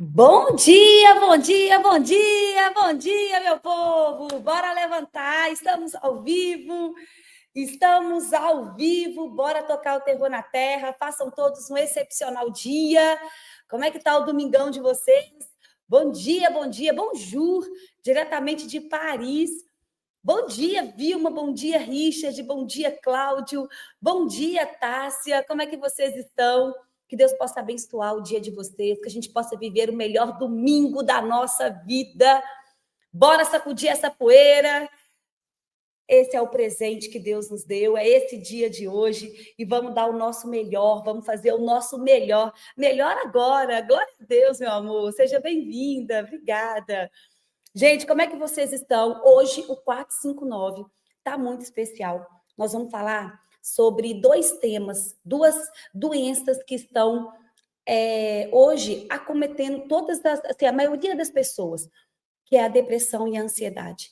Bom dia, bom dia, bom dia, bom dia, meu povo! Bora levantar, estamos ao vivo, bora tocar o terror na terra, façam todos um excepcional dia. Como é que tá o domingão de vocês? Bom dia, bonjour, diretamente de Paris. Bom dia, Vilma, bom dia, Richard, bom dia, Cláudio, bom dia, Tássia, como é que vocês estão? Que Deus possa abençoar o dia de vocês, que a gente possa viver o melhor domingo da nossa vida. Bora sacudir essa poeira. Esse é o presente que Deus nos deu, é esse dia de hoje, e vamos dar o nosso melhor, vamos fazer o nosso melhor. Melhor agora, glória a Deus, meu amor, seja bem-vinda, obrigada. Gente, como é que vocês estão? Hoje, o 459 está muito especial. Nós vamos falar sobre dois temas, duas doenças que estão hoje acometendo assim, a maioria das pessoas, que é a depressão e a ansiedade.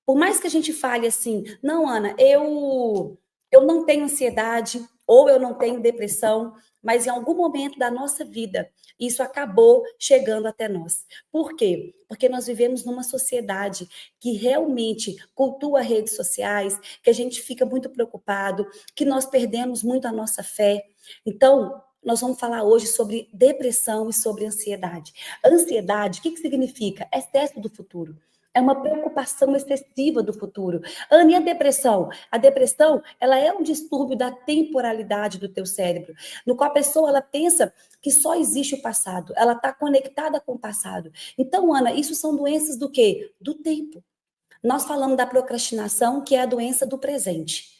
Por mais que a gente fale assim, não, Ana, eu não tenho ansiedade ou eu não tenho depressão, mas em algum momento da nossa vida isso acabou chegando até nós. Por quê? Porque nós vivemos numa sociedade que realmente cultua redes sociais, que a gente fica muito preocupado, que nós perdemos muito a nossa fé. Então, nós vamos falar hoje sobre depressão e sobre ansiedade. Ansiedade, o que significa? Excesso do futuro. É uma preocupação excessiva do futuro. Ana, e a depressão? A depressão, ela é um distúrbio da temporalidade do teu cérebro, no qual a pessoa, ela pensa que só existe o passado, ela está conectada com o passado. Então, Ana, isso são doenças do quê? Do tempo. Nós falamos da procrastinação, que é a doença do presente,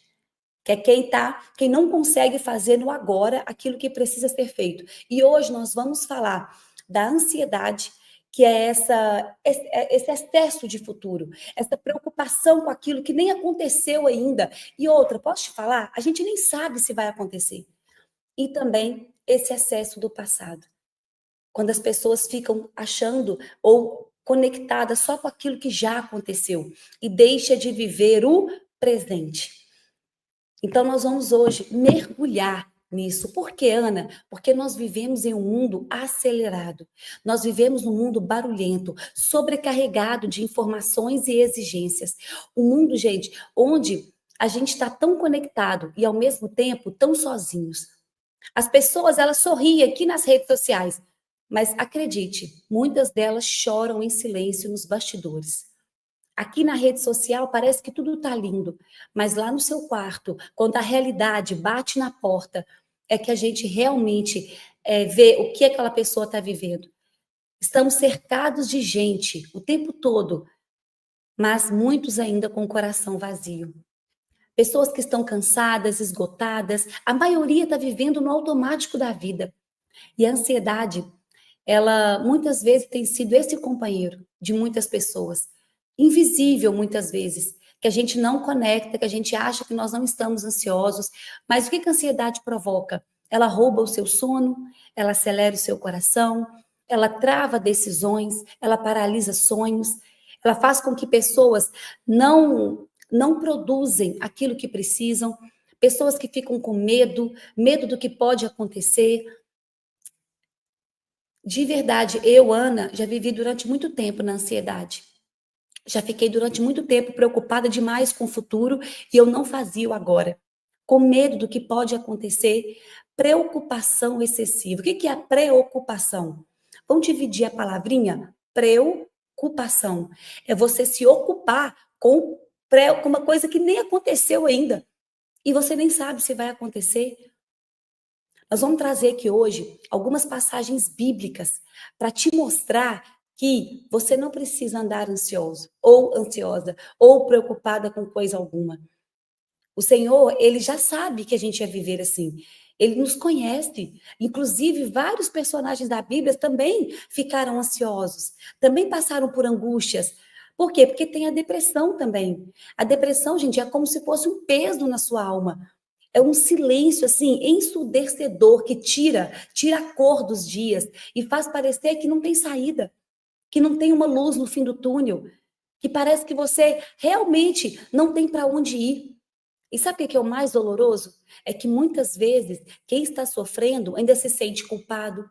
que é quem não consegue fazer no agora aquilo que precisa ser feito. E hoje nós vamos falar da ansiedade, que é esse excesso de futuro, essa preocupação com aquilo que nem aconteceu ainda. E outra, posso te falar? A gente nem sabe se vai acontecer. E também esse excesso do passado. Quando as pessoas ficam achando ou conectadas só com aquilo que já aconteceu e deixa de viver o presente. Então, nós vamos hoje mergulhar nisso. Por quê, Ana? Porque nós vivemos em um mundo acelerado. Nós vivemos num mundo barulhento, sobrecarregado de informações e exigências. Um mundo, gente, onde a gente está tão conectado e, ao mesmo tempo, tão sozinhos. As pessoas, elas sorriem aqui nas redes sociais, mas acredite, muitas delas choram em silêncio nos bastidores. Aqui na rede social parece que tudo está lindo, mas lá no seu quarto, quando a realidade bate na porta, é que a gente realmente vê o que aquela pessoa está vivendo. Estamos cercados de gente o tempo todo, mas muitos ainda com o coração vazio. Pessoas que estão cansadas, esgotadas, a maioria está vivendo no automático da vida. E a ansiedade, ela muitas vezes tem sido esse companheiro de muitas pessoas, invisível muitas vezes, que a gente não conecta, que a gente acha que nós não estamos ansiosos, mas o que a ansiedade provoca? Ela rouba o seu sono, ela acelera o seu coração, ela trava decisões, ela paralisa sonhos, ela faz com que pessoas não produzem aquilo que precisam, pessoas que ficam com medo do que pode acontecer. De verdade, eu, Ana, já vivi durante muito tempo na ansiedade. Já fiquei durante muito tempo preocupada demais com o futuro e eu não fazia o agora. Com medo do que pode acontecer, preocupação excessiva. O que é a preocupação? Vamos dividir a palavrinha? Preocupação. É você se ocupar com uma coisa que nem aconteceu ainda. E você nem sabe se vai acontecer. Nós vamos trazer aqui hoje algumas passagens bíblicas para te mostrar que você não precisa andar ansioso ou ansiosa ou preocupada com coisa alguma. O Senhor, ele já sabe que a gente ia viver assim. Ele nos conhece. Inclusive, vários personagens da Bíblia também ficaram ansiosos, também passaram por angústias. Por quê? Porque tem a depressão também. A depressão, gente, é como se fosse um peso na sua alma. É um silêncio assim ensurdecedor que tira a cor dos dias e faz parecer que não tem saída, que não tem uma luz no fim do túnel, que parece que você realmente não tem para onde ir. E sabe o que é o mais doloroso? É que muitas vezes quem está sofrendo ainda se sente culpado,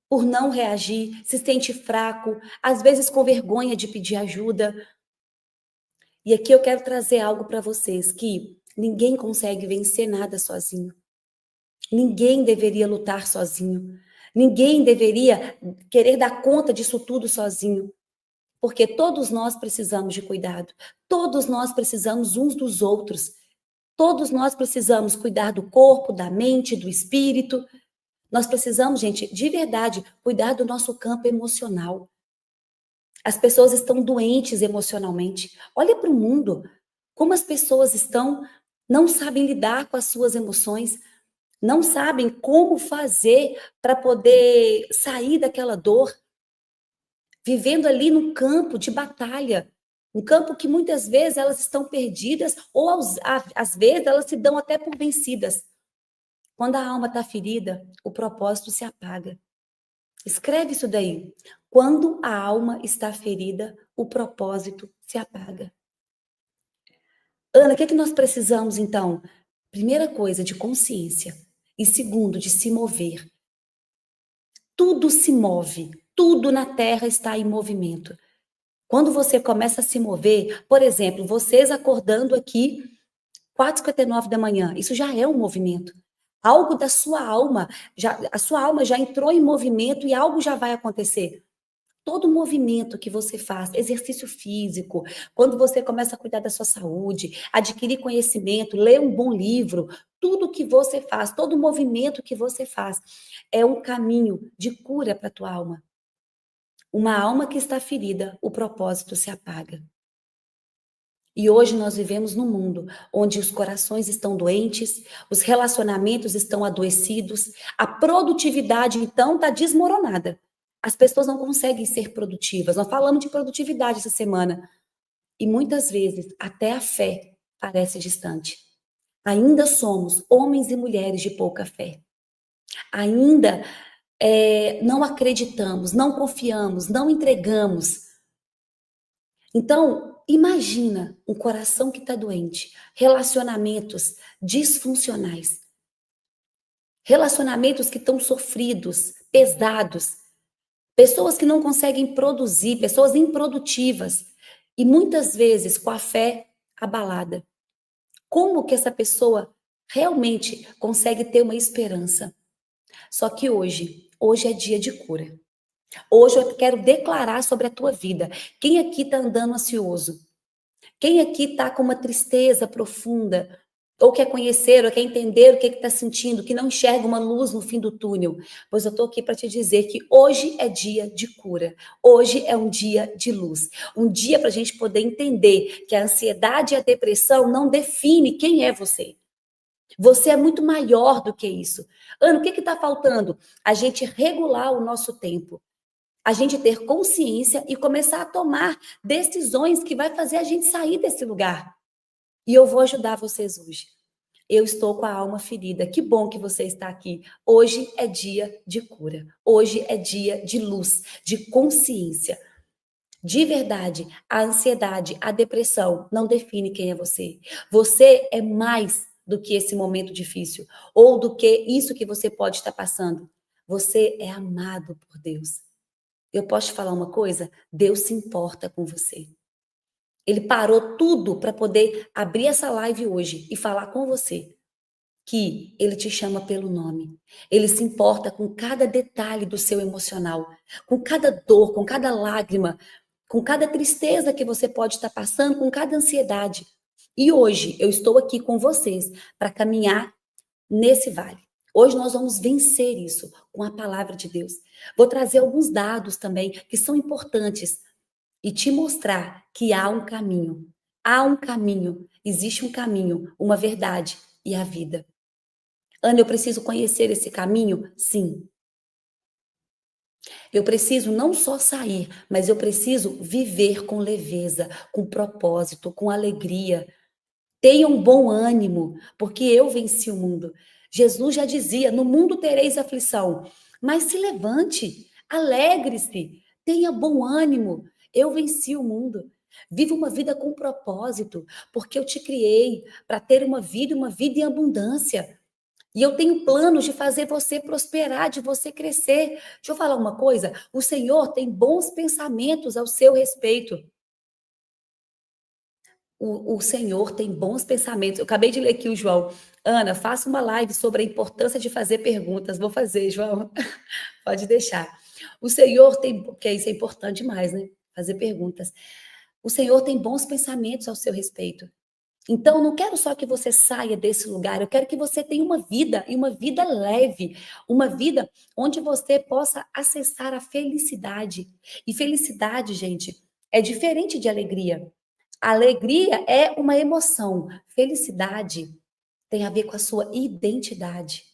por não reagir, se sente fraco, às vezes com vergonha de pedir ajuda. E aqui eu quero trazer algo para vocês, que ninguém consegue vencer nada sozinho. Ninguém deveria lutar sozinho. Ninguém deveria querer dar conta disso tudo sozinho. Porque todos nós precisamos de cuidado. Todos nós precisamos uns dos outros. Todos nós precisamos cuidar do corpo, da mente, do espírito. Nós precisamos, gente, de verdade, cuidar do nosso campo emocional. As pessoas estão doentes emocionalmente. Olha para o mundo, como as pessoas estão, não sabem lidar com as suas emoções, não sabem como fazer para poder sair daquela dor, vivendo ali num campo de batalha, um campo que muitas vezes elas estão perdidas ou às vezes elas se dão até por vencidas. Quando a alma está ferida, o propósito se apaga. Escreve isso daí. Quando a alma está ferida, o propósito se apaga. Ana, o que é que nós precisamos então? Primeira coisa, de consciência. E segundo, de se mover. Tudo se move. Tudo na Terra está em movimento. Quando você começa a se mover, por exemplo, vocês acordando aqui 4h59 da manhã, isso já é um movimento. Algo da sua alma, a sua alma já entrou em movimento e algo já vai acontecer. Todo movimento que você faz, exercício físico, quando você começa a cuidar da sua saúde, adquirir conhecimento, ler um bom livro, tudo que você faz, todo movimento que você faz é um caminho de cura para a tua alma. Uma alma que está ferida, o propósito se apaga. E hoje nós vivemos num mundo onde os corações estão doentes, os relacionamentos estão adoecidos, a produtividade, então, está desmoronada. As pessoas não conseguem ser produtivas. Nós falamos de produtividade essa semana. E muitas vezes, até a fé parece distante. Ainda somos homens e mulheres de pouca fé. Ainda não acreditamos, não confiamos, não entregamos. Então, imagina um coração que está doente, relacionamentos disfuncionais, relacionamentos que estão sofridos, pesados, pessoas que não conseguem produzir, pessoas improdutivas e muitas vezes com a fé abalada. Como que essa pessoa realmente consegue ter uma esperança? Só que hoje é dia de cura. Hoje eu quero declarar sobre a tua vida. Quem aqui está andando ansioso? Quem aqui está com uma tristeza profunda? Ou quer conhecer, ou quer entender o que está sentindo, que não enxerga uma luz no fim do túnel? Pois eu estou aqui para te dizer que hoje é dia de cura. Hoje é um dia de luz. Um dia para a gente poder entender que a ansiedade e a depressão não define quem é você. Você é muito maior do que isso. Ana, o que está faltando? A gente regular o nosso tempo. A gente ter consciência e começar a tomar decisões que vai fazer a gente sair desse lugar. E eu vou ajudar vocês hoje. Eu estou com a alma ferida. Que bom que você está aqui. Hoje é dia de cura. Hoje é dia de luz, de consciência. De verdade, a ansiedade, a depressão não define quem é você. Você é mais do que esse momento difícil ou do que isso que você pode estar passando. Você é amado por Deus. Eu posso te falar uma coisa? Deus se importa com você. Ele parou tudo para poder abrir essa live hoje e falar com você que ele te chama pelo nome. Ele se importa com cada detalhe do seu emocional, com cada dor, com cada lágrima, com cada tristeza que você pode estar passando, com cada ansiedade. E hoje eu estou aqui com vocês para caminhar nesse vale. Hoje nós vamos vencer isso com a palavra de Deus. Vou trazer alguns dados também que são importantes e te mostrar que há um caminho. Há um caminho, existe um caminho, uma verdade e a vida. Ana, eu preciso conhecer esse caminho? Sim. Eu preciso não só sair, mas eu preciso viver com leveza, com propósito, com alegria. Tenha um bom ânimo, porque eu venci o mundo. Jesus já dizia: no mundo tereis aflição, mas se levante, alegre-se, tenha bom ânimo. Eu venci o mundo. Viva uma vida com propósito, porque eu te criei para ter uma vida em abundância. E eu tenho planos de fazer você prosperar, de você crescer. Deixa eu falar uma coisa: o Senhor tem bons pensamentos ao seu respeito. O Senhor tem bons pensamentos. Eu acabei de ler aqui o João. Ana, faça uma live sobre a importância de fazer perguntas. Vou fazer, João. Pode deixar. O Senhor tem, porque isso é importante demais, né? Fazer perguntas. O Senhor tem bons pensamentos ao seu respeito. Então, eu não quero só que você saia desse lugar, eu quero que você tenha uma vida, e uma vida leve, uma vida onde você possa acessar a felicidade. E felicidade, gente, é diferente de alegria. Alegria é uma emoção, felicidade tem a ver com a sua identidade.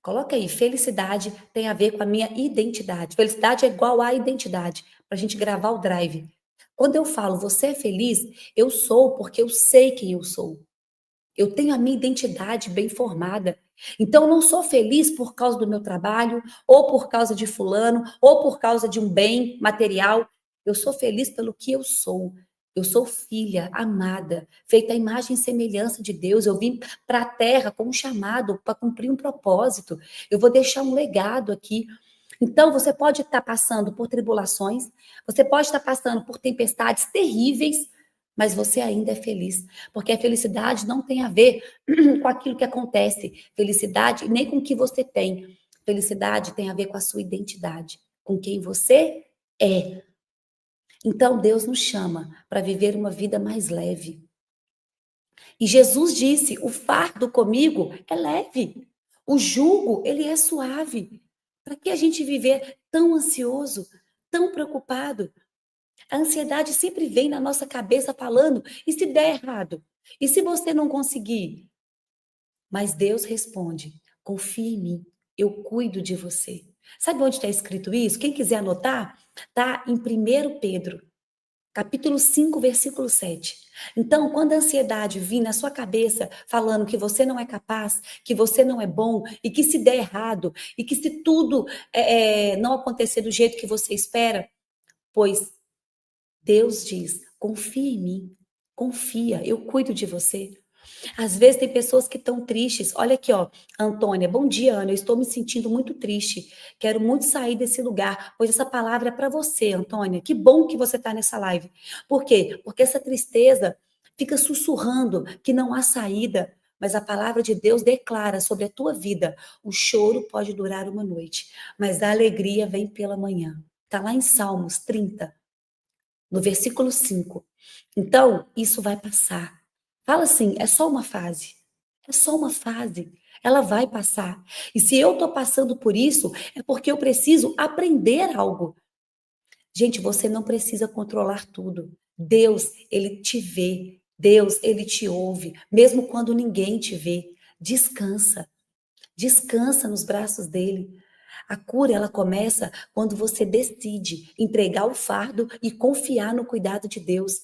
Coloca aí, felicidade tem a ver com a minha identidade. Felicidade é igual a identidade, para a gente gravar o drive. Quando eu falo você é feliz, eu sou porque eu sei quem eu sou. Eu tenho a minha identidade bem formada. Então, eu não sou feliz por causa do meu trabalho, ou por causa de fulano, ou por causa de um bem material. Eu sou feliz pelo que eu sou. Eu sou filha amada, feita à imagem e semelhança de Deus. Eu vim para a terra com um chamado para cumprir um propósito. Eu vou deixar um legado aqui. Então, você pode estar passando por tribulações, você pode estar passando por tempestades terríveis, mas você ainda é feliz, porque a felicidade não tem a ver com aquilo que acontece, felicidade nem com o que você tem. Felicidade tem a ver com a sua identidade, com quem você é. Então, Deus nos chama para viver uma vida mais leve. E Jesus disse: o fardo comigo é leve, o jugo, ele é suave. Para que a gente viver tão ansioso, tão preocupado? A ansiedade sempre vem na nossa cabeça falando: e se der errado? E se você não conseguir? Mas Deus responde: confie em mim, eu cuido de você. Sabe onde está escrito isso? Quem quiser anotar, está em 1 Pedro, capítulo 5, versículo 7. Então, quando a ansiedade vir na sua cabeça falando que você não é capaz, que você não é bom, e que se der errado, e que se tudo não acontecer do jeito que você espera, pois Deus diz: confia em mim, confia, eu cuido de você. Às vezes tem pessoas que estão tristes. Olha aqui, ó, Antônia, bom dia, Ana. Eu estou me sentindo muito triste. Quero muito sair desse lugar, pois essa palavra é para você, Antônia. Que bom que você está nessa live. Por quê? Porque essa tristeza fica sussurrando que não há saída. Mas a palavra de Deus declara sobre a tua vida: o choro pode durar uma noite, mas a alegria vem pela manhã. Está lá em Salmos 30, no versículo 5. Então, isso vai passar. Fala assim, é só uma fase. É só uma fase. Ela vai passar. E se eu estou passando por isso, é porque eu preciso aprender algo. Gente, você não precisa controlar tudo. Deus, ele te vê. Deus, ele te ouve, mesmo quando ninguém te vê. Descansa. Descansa nos braços dele. A cura, ela começa quando você decide entregar o fardo e confiar no cuidado de Deus.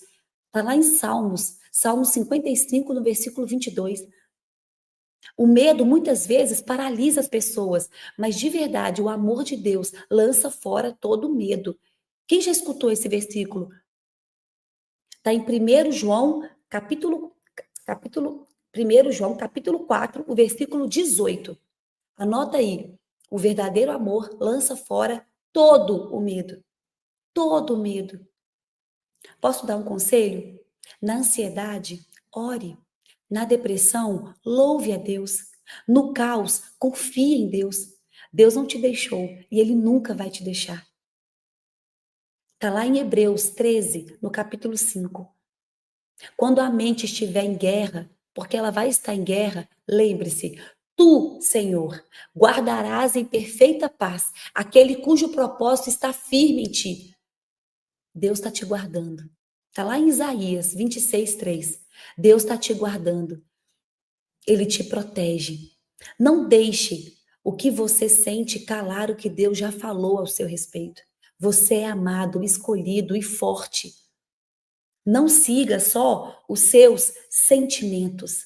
Está lá em Salmos, Salmos 55, no versículo 22. O medo, muitas vezes, paralisa as pessoas, mas, de verdade, o amor de Deus lança fora todo o medo. Quem já escutou esse versículo? Está em 1 João, capítulo 1 João, capítulo 4, o versículo 18. Anota aí. O verdadeiro amor lança fora todo o medo. Todo o medo. Posso dar um conselho? Na ansiedade, ore. Na depressão, louve a Deus. No caos, confie em Deus. Deus não te deixou e Ele nunca vai te deixar. Está lá em Hebreus 13, no capítulo 5. Quando a mente estiver em guerra, porque ela vai estar em guerra, lembre-se, tu, Senhor, guardarás em perfeita paz aquele cujo propósito está firme em ti. Deus está te guardando. Está lá em Isaías 26, 3. Deus está te guardando. Ele te protege. Não deixe o que você sente calar o que Deus já falou ao seu respeito. Você é amado, escolhido e forte. Não siga só os seus sentimentos,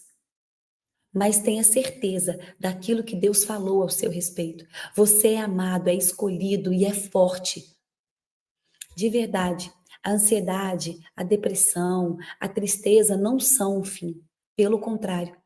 mas tenha certeza daquilo que Deus falou ao seu respeito. Você é amado, é escolhido e é forte. De verdade, a ansiedade, a depressão, a tristeza não são um fim. Pelo contrário,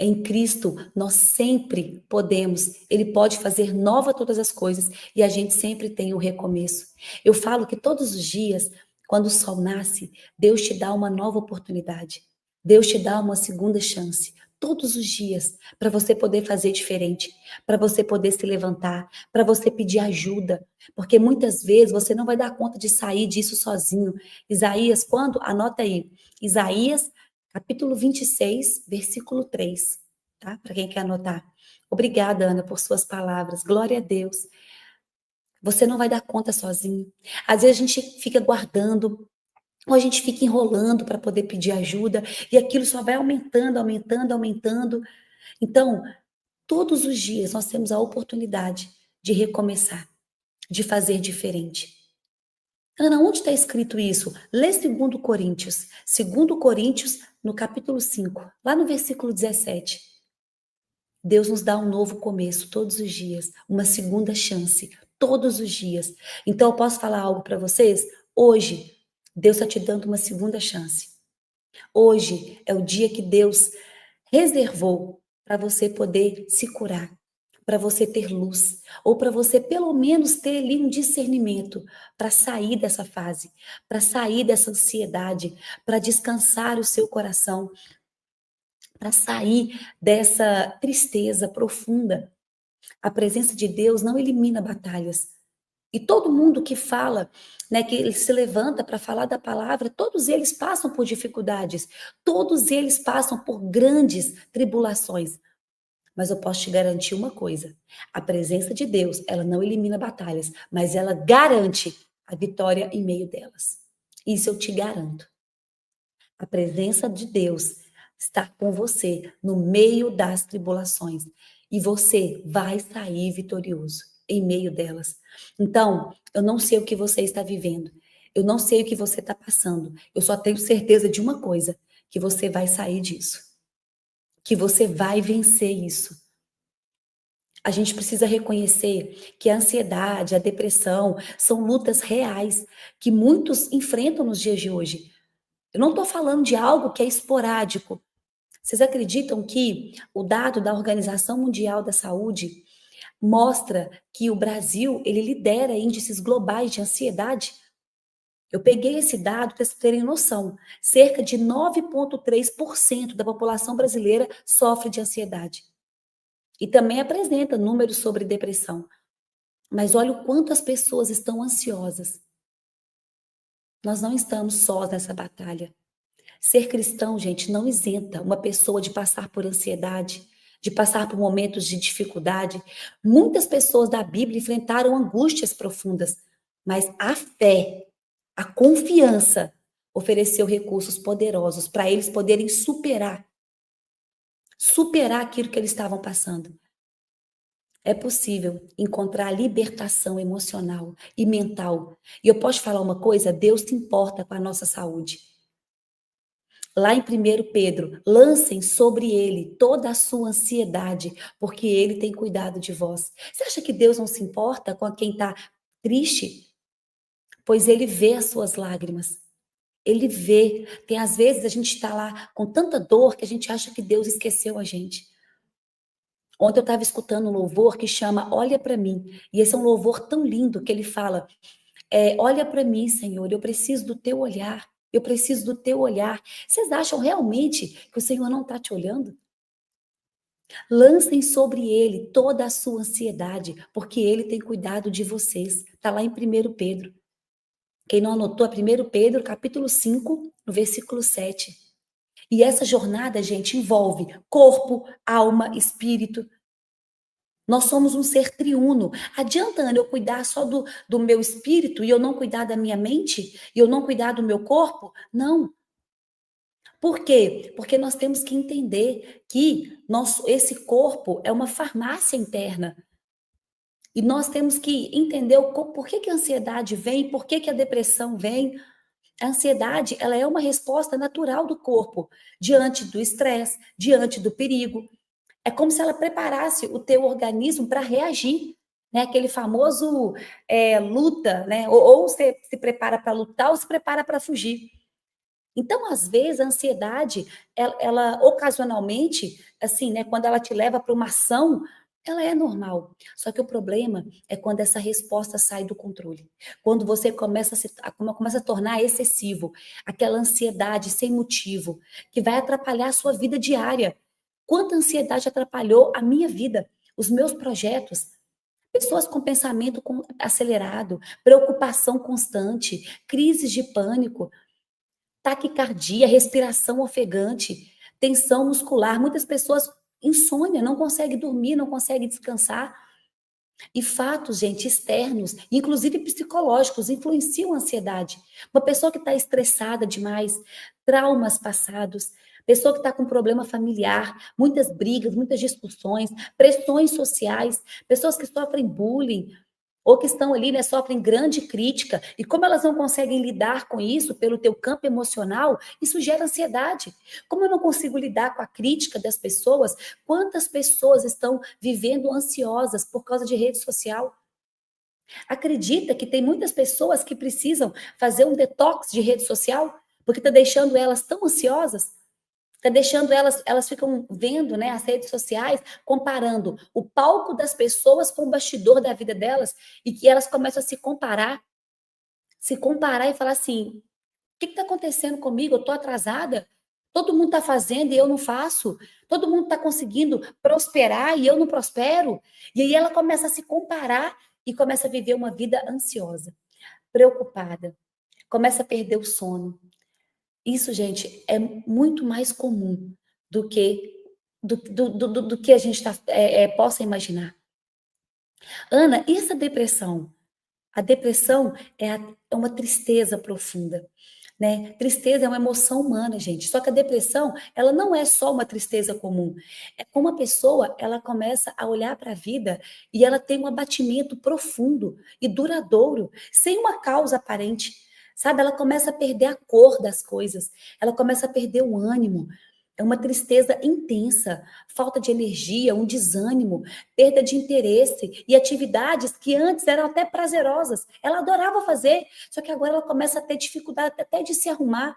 Em Cristo, nós sempre podemos, Ele pode fazer nova todas as coisas e a gente sempre tem o recomeço. Eu falo que todos os dias, quando o sol nasce, Deus te dá uma nova oportunidade. Deus te dá uma segunda chance. Todos os dias, para você poder fazer diferente, para você poder se levantar, para você pedir ajuda, porque muitas vezes você não vai dar conta de sair disso sozinho. Isaías, quando? Anota aí. Isaías capítulo 26, versículo 3, tá? Para quem quer anotar. Obrigada, Ana, por suas palavras. Glória a Deus. Você não vai dar conta sozinho. Às vezes a gente fica guardando, ou a gente fica enrolando para poder pedir ajuda, e aquilo só vai aumentando, aumentando, aumentando. Então, todos os dias nós temos a oportunidade de recomeçar, de fazer diferente. Ana, onde está escrito isso? Lê 2 Coríntios. 2 Coríntios, no capítulo 5, lá no versículo 17. Deus nos dá um novo começo todos os dias, uma segunda chance todos os dias. Então, eu posso falar algo para vocês? Hoje, Deus está te dando uma segunda chance. Hoje é o dia que Deus reservou para você poder se curar, para você ter luz, ou para você pelo menos ter ali um discernimento para sair dessa fase, para sair dessa ansiedade, para descansar o seu coração, para sair dessa tristeza profunda. A presença de Deus não elimina batalhas. E todo mundo que fala, né, que ele se levanta para falar da palavra, todos eles passam por dificuldades, todos eles passam por grandes tribulações. Mas eu posso te garantir uma coisa: a presença de Deus, ela não elimina batalhas, mas ela garante a vitória em meio delas. Isso eu te garanto. A presença de Deus está com você no meio das tribulações e você vai sair vitorioso em meio delas. Então, eu não sei o que você está vivendo, eu não sei o que você está passando, eu só tenho certeza de uma coisa: que você vai sair disso, que você vai vencer isso. A gente precisa reconhecer que a ansiedade, a depressão são lutas reais que muitos enfrentam nos dias de hoje. Eu não estou falando de algo que é esporádico. Vocês acreditam que o dado da Organização Mundial da Saúde mostra que o Brasil, ele lidera índices globais de ansiedade? Eu peguei esse dado para vocês terem noção. Cerca de 9,3% da população brasileira sofre de ansiedade. E também apresenta números sobre depressão. Mas olha o quanto as pessoas estão ansiosas. Nós não estamos sós nessa batalha. Ser cristão, gente, não isenta uma pessoa de passar por ansiedade, de passar por momentos de dificuldade. Muitas pessoas da Bíblia enfrentaram angústias profundas, mas a fé, a confiança, ofereceu recursos poderosos para eles poderem superar aquilo que eles estavam passando. É possível encontrar libertação emocional e mental. E eu posso te falar uma coisa: Deus se importa com a nossa saúde. Lá em 1 Pedro, lancem sobre ele toda a sua ansiedade, porque ele tem cuidado de vós. Você acha que Deus não se importa com quem está triste? Pois ele vê as suas lágrimas. Ele vê. Tem às vezes a gente está lá com tanta dor que a gente acha que Deus esqueceu a gente. Ontem eu estava escutando um louvor que chama Olha para mim. E esse é um louvor tão lindo que ele fala: olha para mim, Senhor, eu preciso do teu olhar. Eu preciso do teu olhar. Vocês acham realmente que o Senhor não está te olhando? Lancem sobre ele toda a sua ansiedade, porque ele tem cuidado de vocês. Está lá em 1 Pedro. Quem não anotou, é 1 Pedro, capítulo 5, no versículo 7. E essa jornada, gente, envolve corpo, alma, espírito. Nós somos um ser triuno. Adianta, Ana, eu cuidar só do meu espírito e eu não cuidar da minha mente? E eu não cuidar do meu corpo? Não. Por quê? Porque nós temos que entender que esse corpo é uma farmácia interna. E nós temos que entender por que a ansiedade vem, por que a depressão vem. A ansiedade, ela é uma resposta natural do corpo diante do estresse, diante do perigo. É como se ela preparasse o teu organismo para reagir, né? Aquele famoso luta, né? Ou você se prepara para lutar ou se prepara para fugir. Então, às vezes, a ansiedade, ela ocasionalmente, assim, né, quando ela te leva para uma ação, ela é normal. Só que o problema é quando essa resposta sai do controle. Quando você começa a tornar excessivo, aquela ansiedade sem motivo, que vai atrapalhar a sua vida diária. Quanta ansiedade atrapalhou a minha vida, os meus projetos. Pessoas com pensamento acelerado, preocupação constante, crises de pânico, taquicardia, respiração ofegante, tensão muscular. Muitas pessoas insônia, não conseguem dormir, não conseguem descansar. E fatos, gente, externos, inclusive psicológicos, influenciam a ansiedade. Uma pessoa que está estressada demais, traumas passados, pessoa que está com problema familiar, muitas brigas, muitas discussões, pressões sociais, pessoas que sofrem bullying, ou que estão ali, né, sofrem grande crítica, e como elas não conseguem lidar com isso pelo teu campo emocional, isso gera ansiedade. Como eu não consigo lidar com a crítica das pessoas, quantas pessoas estão vivendo ansiosas por causa de rede social? Acredita que tem muitas pessoas que precisam fazer um detox de rede social, porque está deixando elas tão ansiosas? Está deixando elas ficam vendo, né, as redes sociais, comparando o palco das pessoas com o bastidor da vida delas, e que elas começam a se comparar e falar assim: o que está acontecendo comigo? Eu estou atrasada? Todo mundo está fazendo e eu não faço? Todo mundo está conseguindo prosperar e eu não prospero? E aí ela começa a se comparar e começa a viver uma vida ansiosa, preocupada, começa a perder o sono. Isso, gente, é muito mais comum do que do que a gente possa imaginar. Ana, e essa depressão? A depressão é uma tristeza profunda, né? Tristeza é uma emoção humana, gente. Só que a depressão, ela não é só uma tristeza comum. É como a pessoa, ela começa a olhar para a vida e ela tem um abatimento profundo e duradouro, sem uma causa aparente. Sabe? Ela começa a perder a cor das coisas, ela começa a perder o ânimo. É uma tristeza intensa, falta de energia, um desânimo, perda de interesse e atividades que antes eram até prazerosas. Ela adorava fazer, só que agora ela começa a ter dificuldade até de se arrumar,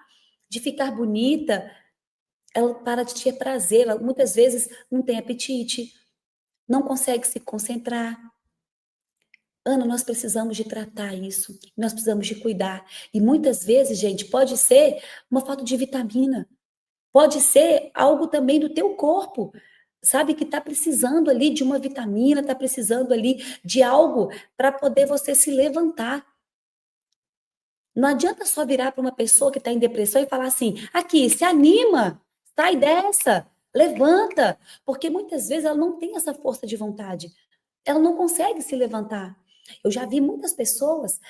de ficar bonita. Ela para de ter prazer, ela muitas vezes não tem apetite, não consegue se concentrar. Ana, nós precisamos de tratar isso, nós precisamos de cuidar. E muitas vezes, gente, pode ser uma falta de vitamina, pode ser algo também do teu corpo, sabe, que está precisando ali de uma vitamina, está precisando ali de algo para poder você se levantar. Não adianta só virar para uma pessoa que está em depressão e falar assim: aqui, se anima, sai dessa, levanta, porque muitas vezes ela não tem essa força de vontade, ela não consegue se levantar. Eu já vi muitas pessoas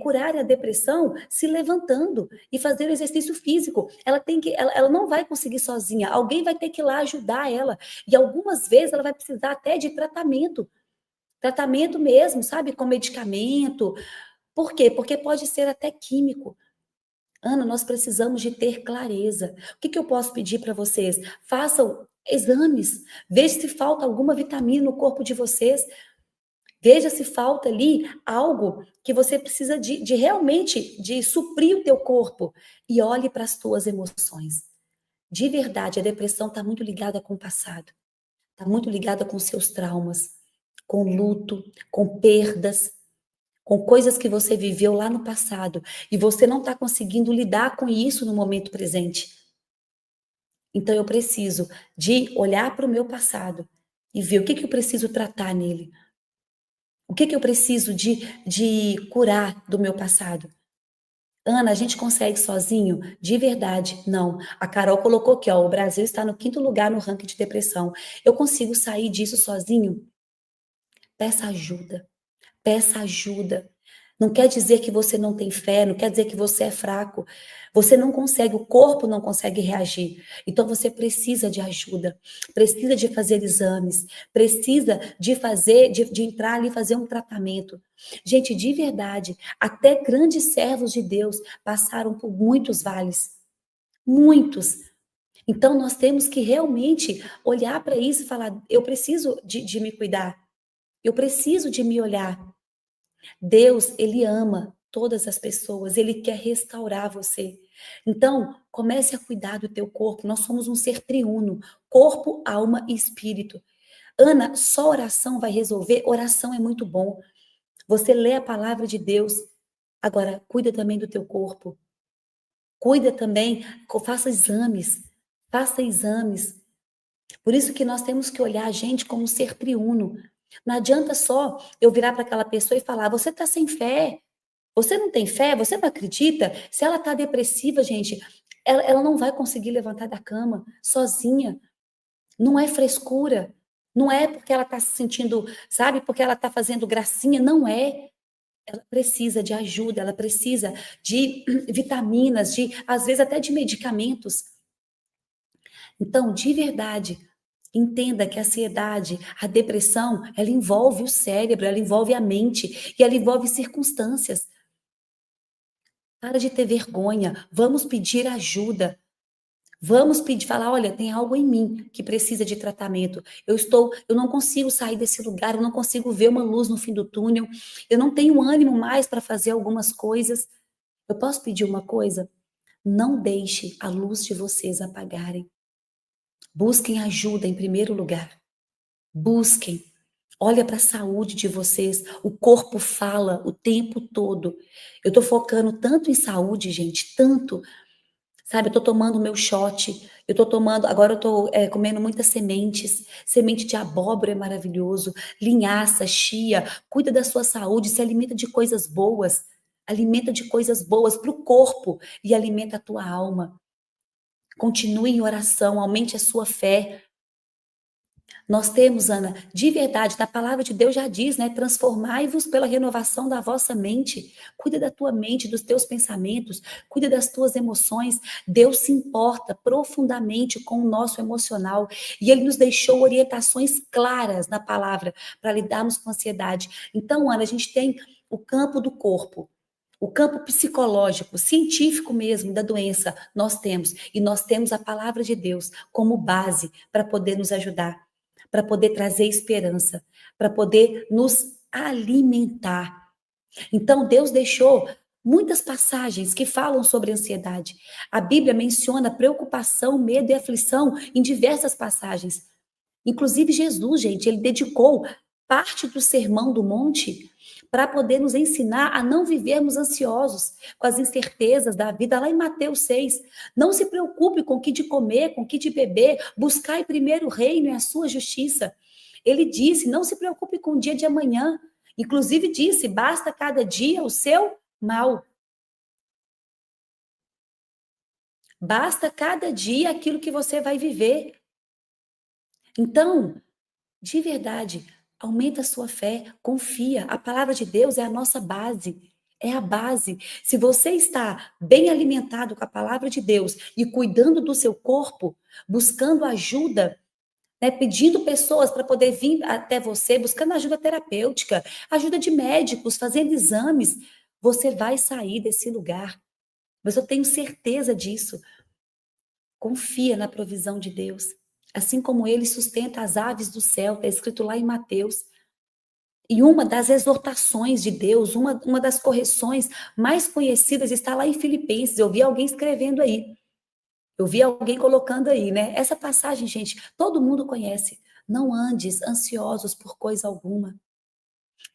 curarem a depressão se levantando e fazendo exercício físico. Ela não vai conseguir sozinha, alguém vai ter que ir lá ajudar ela. E algumas vezes ela vai precisar até de tratamento mesmo, sabe, com medicamento. Por quê? Porque pode ser até químico. Ana, nós precisamos de ter clareza. O que eu posso pedir para vocês? Façam exames, veja se falta alguma vitamina no corpo de vocês. Veja se falta ali algo que você precisa de realmente de suprir o teu corpo e olhe para as tuas emoções. De verdade, a depressão está muito ligada com o passado, está muito ligada com seus traumas, com luto, com perdas, com coisas que você viveu lá no passado e você não está conseguindo lidar com isso no momento presente. Então eu preciso de olhar para o meu passado e ver o que eu preciso tratar nele. O que eu preciso de curar do meu passado? Ana, a gente consegue sozinho? De verdade, não. A Carol colocou aqui, ó, o Brasil está no 5º lugar no ranking de depressão. Eu consigo sair disso sozinho? Peça ajuda. Peça ajuda. Não quer dizer que você não tem fé, não quer dizer que você é fraco. Você não consegue, o corpo não consegue reagir. Então você precisa de ajuda, precisa de fazer exames, precisa de entrar ali e fazer um tratamento. Gente, de verdade, até grandes servos de Deus passaram por muitos vales. Muitos. Então nós temos que realmente olhar para isso e falar: eu preciso de me cuidar, eu preciso de me olhar. Deus, ele ama todas as pessoas, ele quer restaurar você. Então, comece a cuidar do teu corpo. Nós somos um ser triuno, corpo, alma e espírito. Ana, só oração vai resolver? Oração é muito bom. Você lê a palavra de Deus. Agora, cuida também do teu corpo. Cuida também, faça exames. Faça exames. Por isso que nós temos que olhar a gente como um ser triuno. Não adianta só eu virar para aquela pessoa e falar: você está sem fé, você não tem fé, você não acredita. Se ela está depressiva, gente, ela não vai conseguir levantar da cama sozinha. Não é frescura. Não é porque ela está se sentindo, sabe, porque ela está fazendo gracinha. Não é. Ela precisa de ajuda, ela precisa de vitaminas, às vezes até de medicamentos. Então, de verdade, entenda que a ansiedade, a depressão, ela envolve o cérebro, ela envolve a mente e ela envolve circunstâncias. Para de ter vergonha, vamos pedir ajuda. Vamos pedir, falar, olha, tem algo em mim que precisa de tratamento. Eu não consigo sair desse lugar, eu não consigo ver uma luz no fim do túnel. Eu não tenho ânimo mais para fazer algumas coisas. Eu posso pedir uma coisa? Não deixe a luz de vocês apagarem. Busquem ajuda em primeiro lugar. Busquem. Olha para a saúde de vocês. O corpo fala o tempo todo. Eu estou focando tanto em saúde, gente, tanto. Sabe, eu estou tomando meu shot. Eu estou tomando. Agora eu estou comendo muitas sementes. Semente de abóbora é maravilhoso. Linhaça, chia. Cuida da sua saúde. Se alimenta de coisas boas. Alimenta de coisas boas para o corpo e alimenta a tua alma. Continue em oração. Aumente a sua fé. Nós temos, Ana, de verdade, na palavra de Deus já diz, né? Transformai-vos pela renovação da vossa mente. Cuida da tua mente, dos teus pensamentos, cuida das tuas emoções. Deus se importa profundamente com o nosso emocional e Ele nos deixou orientações claras na palavra para lidarmos com a ansiedade. Então, Ana, a gente tem o campo do corpo. O campo psicológico, científico mesmo da doença, nós temos. E nós temos a palavra de Deus como base para poder nos ajudar, para poder trazer esperança, para poder nos alimentar. Então, Deus deixou muitas passagens que falam sobre ansiedade. A Bíblia menciona preocupação, medo e aflição em diversas passagens. Inclusive, Jesus, gente, ele dedicou parte do Sermão do Monte para poder nos ensinar a não vivermos ansiosos com as incertezas da vida, lá em Mateus 6. Não se preocupe com o que de comer, com o que de beber, buscai primeiro o reino e a sua justiça. Ele disse, não se preocupe com o dia de amanhã. Inclusive disse, basta cada dia o seu mal. Basta cada dia aquilo que você vai viver. Então, de verdade, aumenta a sua fé, confia. A palavra de Deus é a nossa base. É a base. Se você está bem alimentado com a palavra de Deus e cuidando do seu corpo, buscando ajuda, né, pedindo pessoas para poder vir até você, buscando ajuda terapêutica, ajuda de médicos, fazendo exames, você vai sair desse lugar. Mas eu tenho certeza disso. Confia na provisão de Deus. Assim como ele sustenta as aves do céu, está escrito lá em Mateus. E uma das exortações de Deus, uma das correções mais conhecidas está lá em Filipenses. Eu vi alguém escrevendo aí. Eu vi alguém colocando aí, né? Essa passagem, gente, todo mundo conhece. Não andes ansiosos por coisa alguma,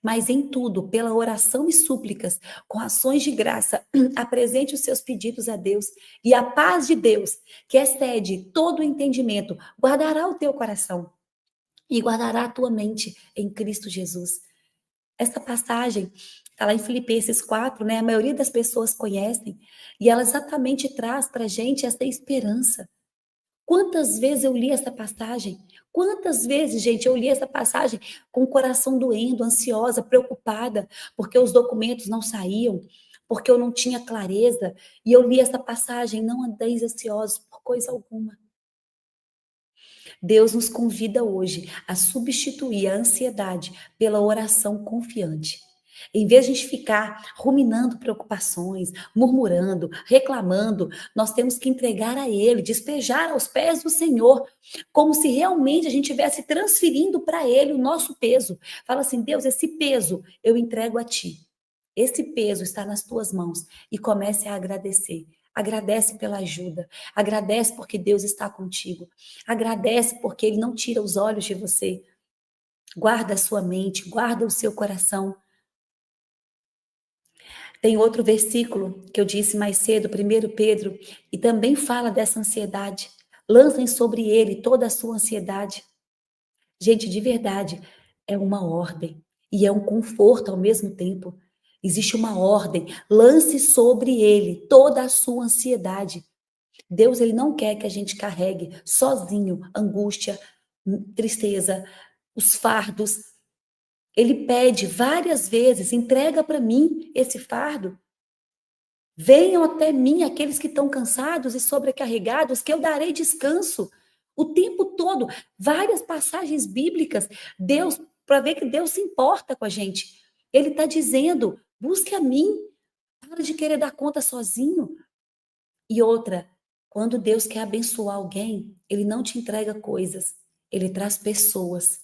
mas em tudo, pela oração e súplicas, com ações de graça, apresente os seus pedidos a Deus, e a paz de Deus, que excede todo o entendimento, guardará o teu coração e guardará a tua mente em Cristo Jesus. Essa passagem está lá em Filipenses 4, né? A maioria das pessoas conhecem, e ela exatamente traz para a gente essa esperança. Quantas vezes eu li essa passagem? Quantas vezes, gente, eu li essa passagem com o coração doendo, ansiosa, preocupada, porque os documentos não saíam, porque eu não tinha clareza, e eu li essa passagem, não andeis ansiosos por coisa alguma. Deus nos convida hoje a substituir a ansiedade pela oração confiante. Em vez de a gente ficar ruminando preocupações, murmurando, reclamando, nós temos que entregar a Ele, despejar aos pés do Senhor, como se realmente a gente estivesse transferindo para Ele o nosso peso. Fala assim, Deus, esse peso eu entrego a Ti. Esse peso está nas Tuas mãos. E comece a agradecer. Agradece pela ajuda. Agradece porque Deus está contigo. Agradece porque Ele não tira os olhos de você. Guarda a sua mente, guarda o seu coração. Tem outro versículo que eu disse mais cedo, 1 Pedro, e também fala dessa ansiedade. Lancem sobre ele toda a sua ansiedade. Gente, de verdade, é uma ordem e é um conforto ao mesmo tempo. Existe uma ordem. Lance sobre ele toda a sua ansiedade. Deus, ele não quer que a gente carregue sozinho angústia, tristeza, os fardos. Ele pede várias vezes, entrega para mim esse fardo. Venham até mim aqueles que estão cansados e sobrecarregados, que eu darei descanso. O tempo todo, várias passagens bíblicas, Deus, para ver que Deus se importa com a gente. Ele está dizendo, busque a mim, para de querer dar conta sozinho. E outra, quando Deus quer abençoar alguém, Ele não te entrega coisas, Ele traz pessoas.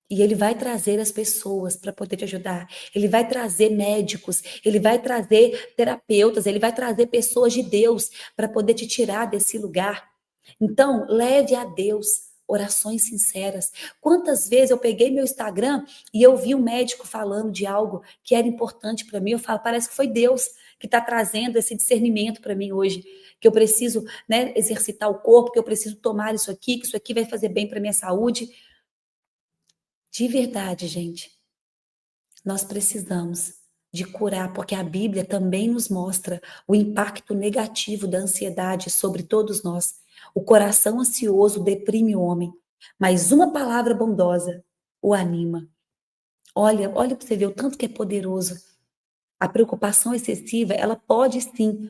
E Ele vai trazer as pessoas para poder te ajudar. Ele vai trazer médicos, Ele vai trazer terapeutas, Ele vai trazer pessoas de Deus para poder te tirar desse lugar. Então, leve a Deus orações sinceras. Quantas vezes eu peguei meu Instagram e eu vi um médico falando de algo que era importante para mim, eu falo, parece que foi Deus que está trazendo esse discernimento para mim hoje, que eu preciso, né, exercitar o corpo, que eu preciso tomar isso aqui, que isso aqui vai fazer bem para minha saúde. De verdade, gente, nós precisamos de curar, porque a Bíblia também nos mostra o impacto negativo da ansiedade sobre todos nós. O coração ansioso deprime o homem, mas uma palavra bondosa o anima. Olha, olha para você ver o tanto que é poderoso. A preocupação excessiva, ela pode sim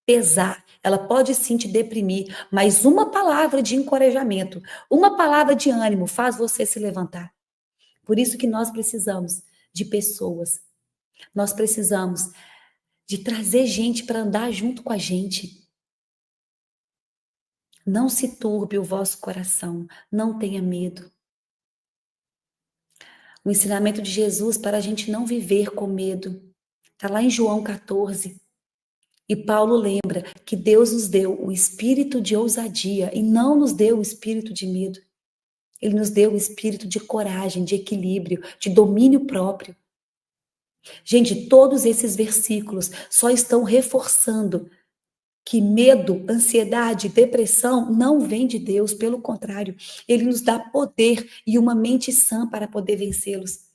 pesar, ela pode sim te deprimir, mas uma palavra de encorajamento, uma palavra de ânimo faz você se levantar. Por isso que nós precisamos de pessoas. Nós precisamos de trazer gente para andar junto com a gente. Não se turbe o vosso coração, não tenha medo. O ensinamento de Jesus para a gente não viver com medo. Está lá em João 14. E Paulo lembra que Deus nos deu o espírito de ousadia e não nos deu o espírito de medo. Ele nos deu o espírito de coragem, de equilíbrio, de domínio próprio. Gente, todos esses versículos só estão reforçando que medo, ansiedade, depressão não vem de Deus, pelo contrário, ele nos dá poder e uma mente sã para poder vencê-los.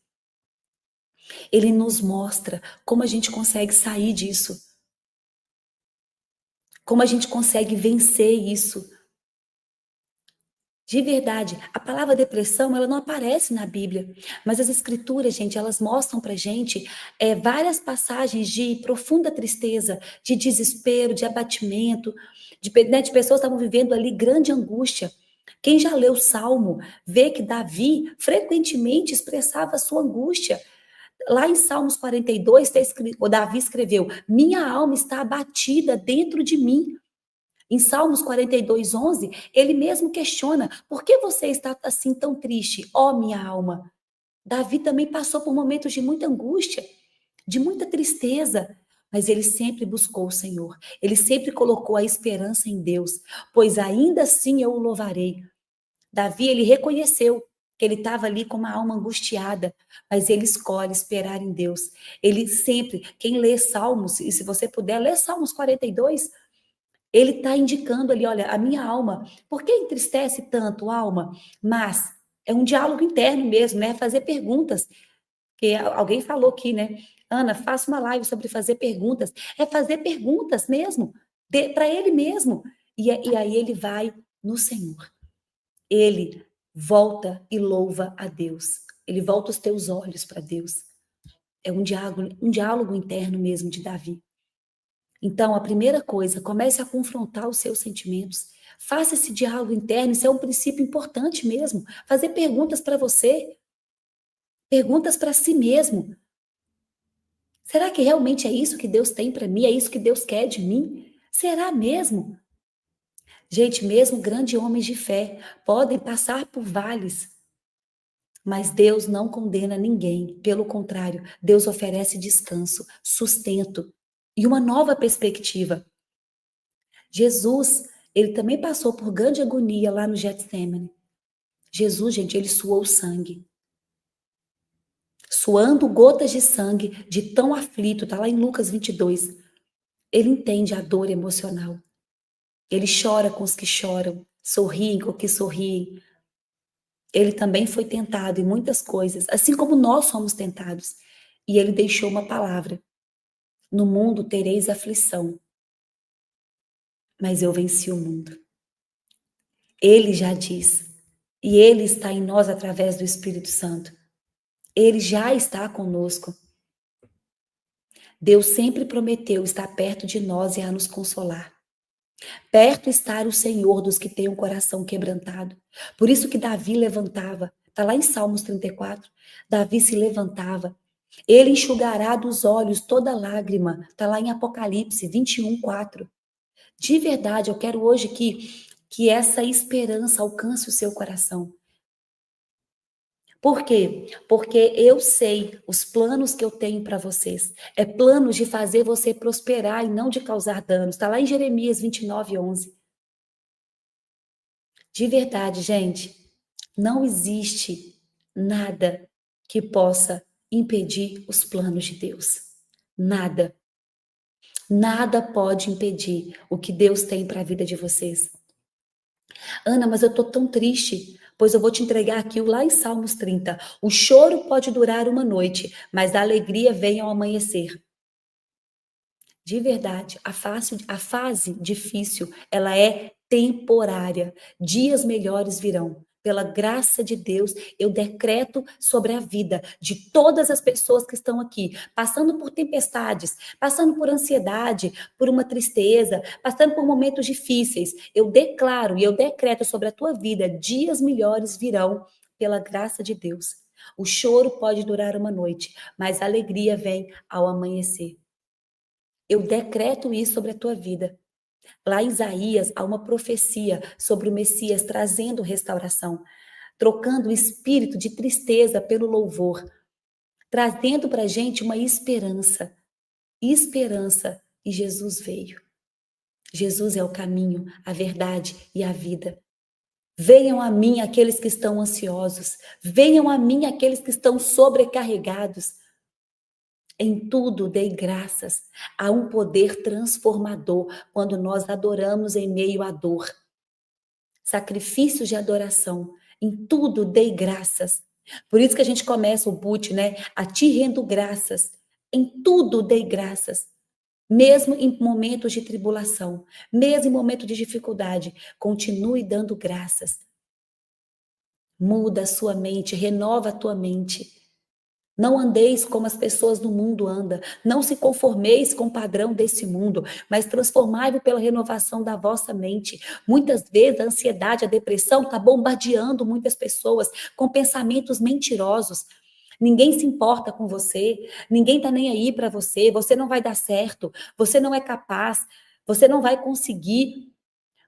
Ele nos mostra como a gente consegue sair disso, como a gente consegue vencer isso. De verdade, a palavra depressão, ela não aparece na Bíblia, mas as escrituras, gente, elas mostram pra gente várias passagens de profunda tristeza, de desespero, de abatimento, né, de pessoas que estavam vivendo ali grande angústia. Quem já leu o Salmo, vê que Davi frequentemente expressava a sua angústia. Lá em Salmos 42, o Davi escreveu, minha alma está abatida dentro de mim. Em Salmos 42, 11, ele mesmo questiona, por que você está assim tão triste, ó minha alma? Davi também passou por momentos de muita angústia, de muita tristeza, mas ele sempre buscou o Senhor, ele sempre colocou a esperança em Deus, pois ainda assim eu o louvarei. Davi, ele reconheceu que ele estava ali com uma alma angustiada, mas ele escolhe esperar em Deus. Ele sempre, quem lê Salmos, e se você puder, lê Salmos 42, ele está indicando ali, olha, a minha alma, por que entristece tanto, alma? Mas é um diálogo interno mesmo, né? Fazer perguntas. Que alguém falou aqui, né? Ana, faça uma live sobre fazer perguntas. É fazer perguntas mesmo, para ele mesmo. E aí ele vai no Senhor. Ele volta e louva a Deus. Ele volta os teus olhos para Deus. É um diálogo interno mesmo de Davi. Então, a primeira coisa, comece a confrontar os seus sentimentos. Faça esse diálogo interno, isso é um princípio importante mesmo. Fazer perguntas para você, perguntas para si mesmo. Será que realmente é isso que Deus tem para mim? É isso que Deus quer de mim? Será mesmo? Gente, mesmo grandes homens de fé podem passar por vales, mas Deus não condena ninguém. Pelo contrário, Deus oferece descanso, sustento e uma nova perspectiva. Jesus, ele também passou por grande agonia lá no Getsemane. Jesus, gente, ele suou sangue. Suando gotas de sangue, de tão aflito, tá lá em Lucas 22. Ele entende a dor emocional. Ele chora com os que choram, sorriem com os que sorriem. Ele também foi tentado em muitas coisas, assim como nós somos tentados. E ele deixou uma palavra: no mundo tereis aflição, mas eu venci o mundo. Ele já diz, e ele está em nós através do Espírito Santo. Ele já está conosco. Deus sempre prometeu estar perto de nós e a nos consolar. Perto está o Senhor dos que têm um coração quebrantado. Por isso que Davi levantava, está lá em Salmos 34, Davi se levantava. Ele enxugará dos olhos toda lágrima, está lá em Apocalipse 21, 4. De verdade, eu quero hoje que essa esperança alcance o seu coração. Por quê? Porque eu sei os planos que eu tenho para vocês. É planos de fazer você prosperar e não de causar danos. Está lá em Jeremias 29, 11. De verdade, gente, não existe nada que possa impedir os planos de Deus. Nada. Nada pode impedir o que Deus tem para a vida de vocês. Ana, mas eu estou tão triste. Pois eu vou te entregar aqui lá em Salmos 30. O choro pode durar uma noite, mas a alegria vem ao amanhecer. De verdade, a fase difícil, ela é temporária. Dias melhores virão. Pela graça de Deus, eu decreto sobre a vida de todas as pessoas que estão aqui, passando por tempestades, passando por ansiedade, por uma tristeza, passando por momentos difíceis. Eu declaro e eu decreto sobre a tua vida, dias melhores virão pela graça de Deus. O choro pode durar uma noite, mas a alegria vem ao amanhecer. Eu decreto isso sobre a tua vida. Lá em Isaías há uma profecia sobre o Messias trazendo restauração, trocando o espírito de tristeza pelo louvor, trazendo para a gente uma esperança. Esperança. E Jesus veio. Jesus é o caminho, a verdade e a vida. Venham a mim aqueles que estão ansiosos. Venham a mim aqueles que estão sobrecarregados. Em tudo dei graças. Há um poder transformador quando nós adoramos em meio à dor. Sacrifícios de adoração. Em tudo dei graças. Por isso que a gente começa o boot, né? A ti rendo graças. Em tudo dei graças. Mesmo em momentos de tribulação, mesmo em momentos de dificuldade, continue dando graças. Muda a sua mente, renova a tua mente. Não andeis como as pessoas do mundo andam. Não se conformeis com o padrão desse mundo, mas transformai-vos pela renovação da vossa mente. Muitas vezes a ansiedade, a depressão está bombardeando muitas pessoas com pensamentos mentirosos. Ninguém se importa com você, ninguém está nem aí para você, você não vai dar certo, você não é capaz, você não vai conseguir.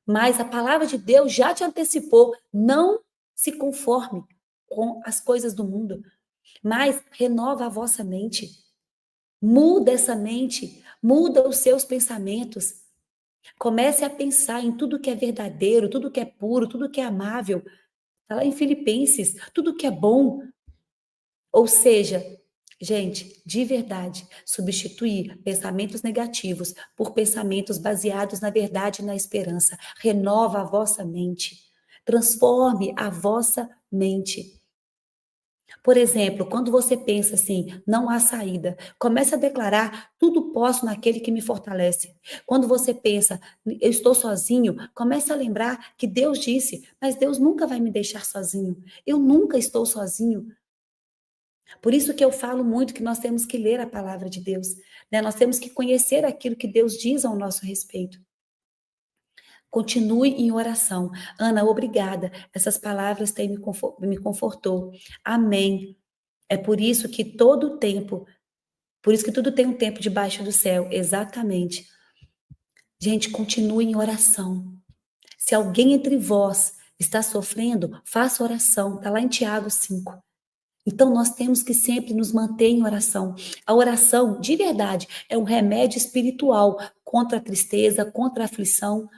Mas a palavra de Deus já te antecipou, não se conforme com as coisas do mundo. Mas renova a vossa mente. Muda essa mente. Muda os seus pensamentos. Comece a pensar em tudo que é verdadeiro, tudo que é puro, tudo que é amável. Está lá em Filipenses, tudo que é bom. Ou seja, gente, de verdade, substituir pensamentos negativos por pensamentos baseados na verdade e na esperança. Renova a vossa mente. Transforme a vossa mente. Por exemplo, quando você pensa assim, não há saída, comece a declarar, tudo posso naquele que me fortalece. Quando você pensa, eu estou sozinho, comece a lembrar que Deus disse, mas Deus nunca vai me deixar sozinho. Eu nunca estou sozinho. Por isso que eu falo muito que nós temos que ler a palavra de Deus, né? Nós temos que conhecer aquilo que Deus diz ao nosso respeito. Continue em oração. Ana, obrigada. Essas palavras têm me confortou. Amém. É por isso que todo tempo, por isso que tudo tem um tempo debaixo do céu, exatamente. Gente, continue em oração. Se alguém entre vós está sofrendo, faça oração. Está lá em Tiago 5. Então, nós temos que sempre nos manter em oração. A oração, de verdade, é um remédio espiritual contra a tristeza, contra a aflição.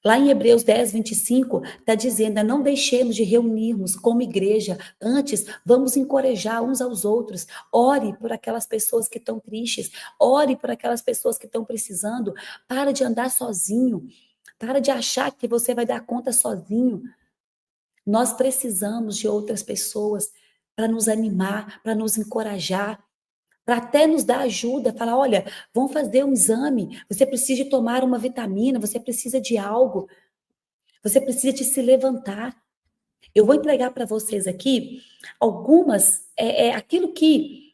Lá em Hebreus 10, 25, está dizendo: não deixemos de reunirmos como igreja, antes vamos encorajar uns aos outros. Ore por aquelas pessoas que estão tristes, ore por aquelas pessoas que estão precisando. Para de andar sozinho, para de achar que você vai dar conta sozinho. Nós precisamos de outras pessoas para nos animar, para nos encorajar, para até nos dar ajuda, falar: olha, vamos fazer um exame, você precisa de tomar uma vitamina, você precisa de algo. Você precisa de se levantar. Eu vou entregar para vocês aqui algumas, aquilo que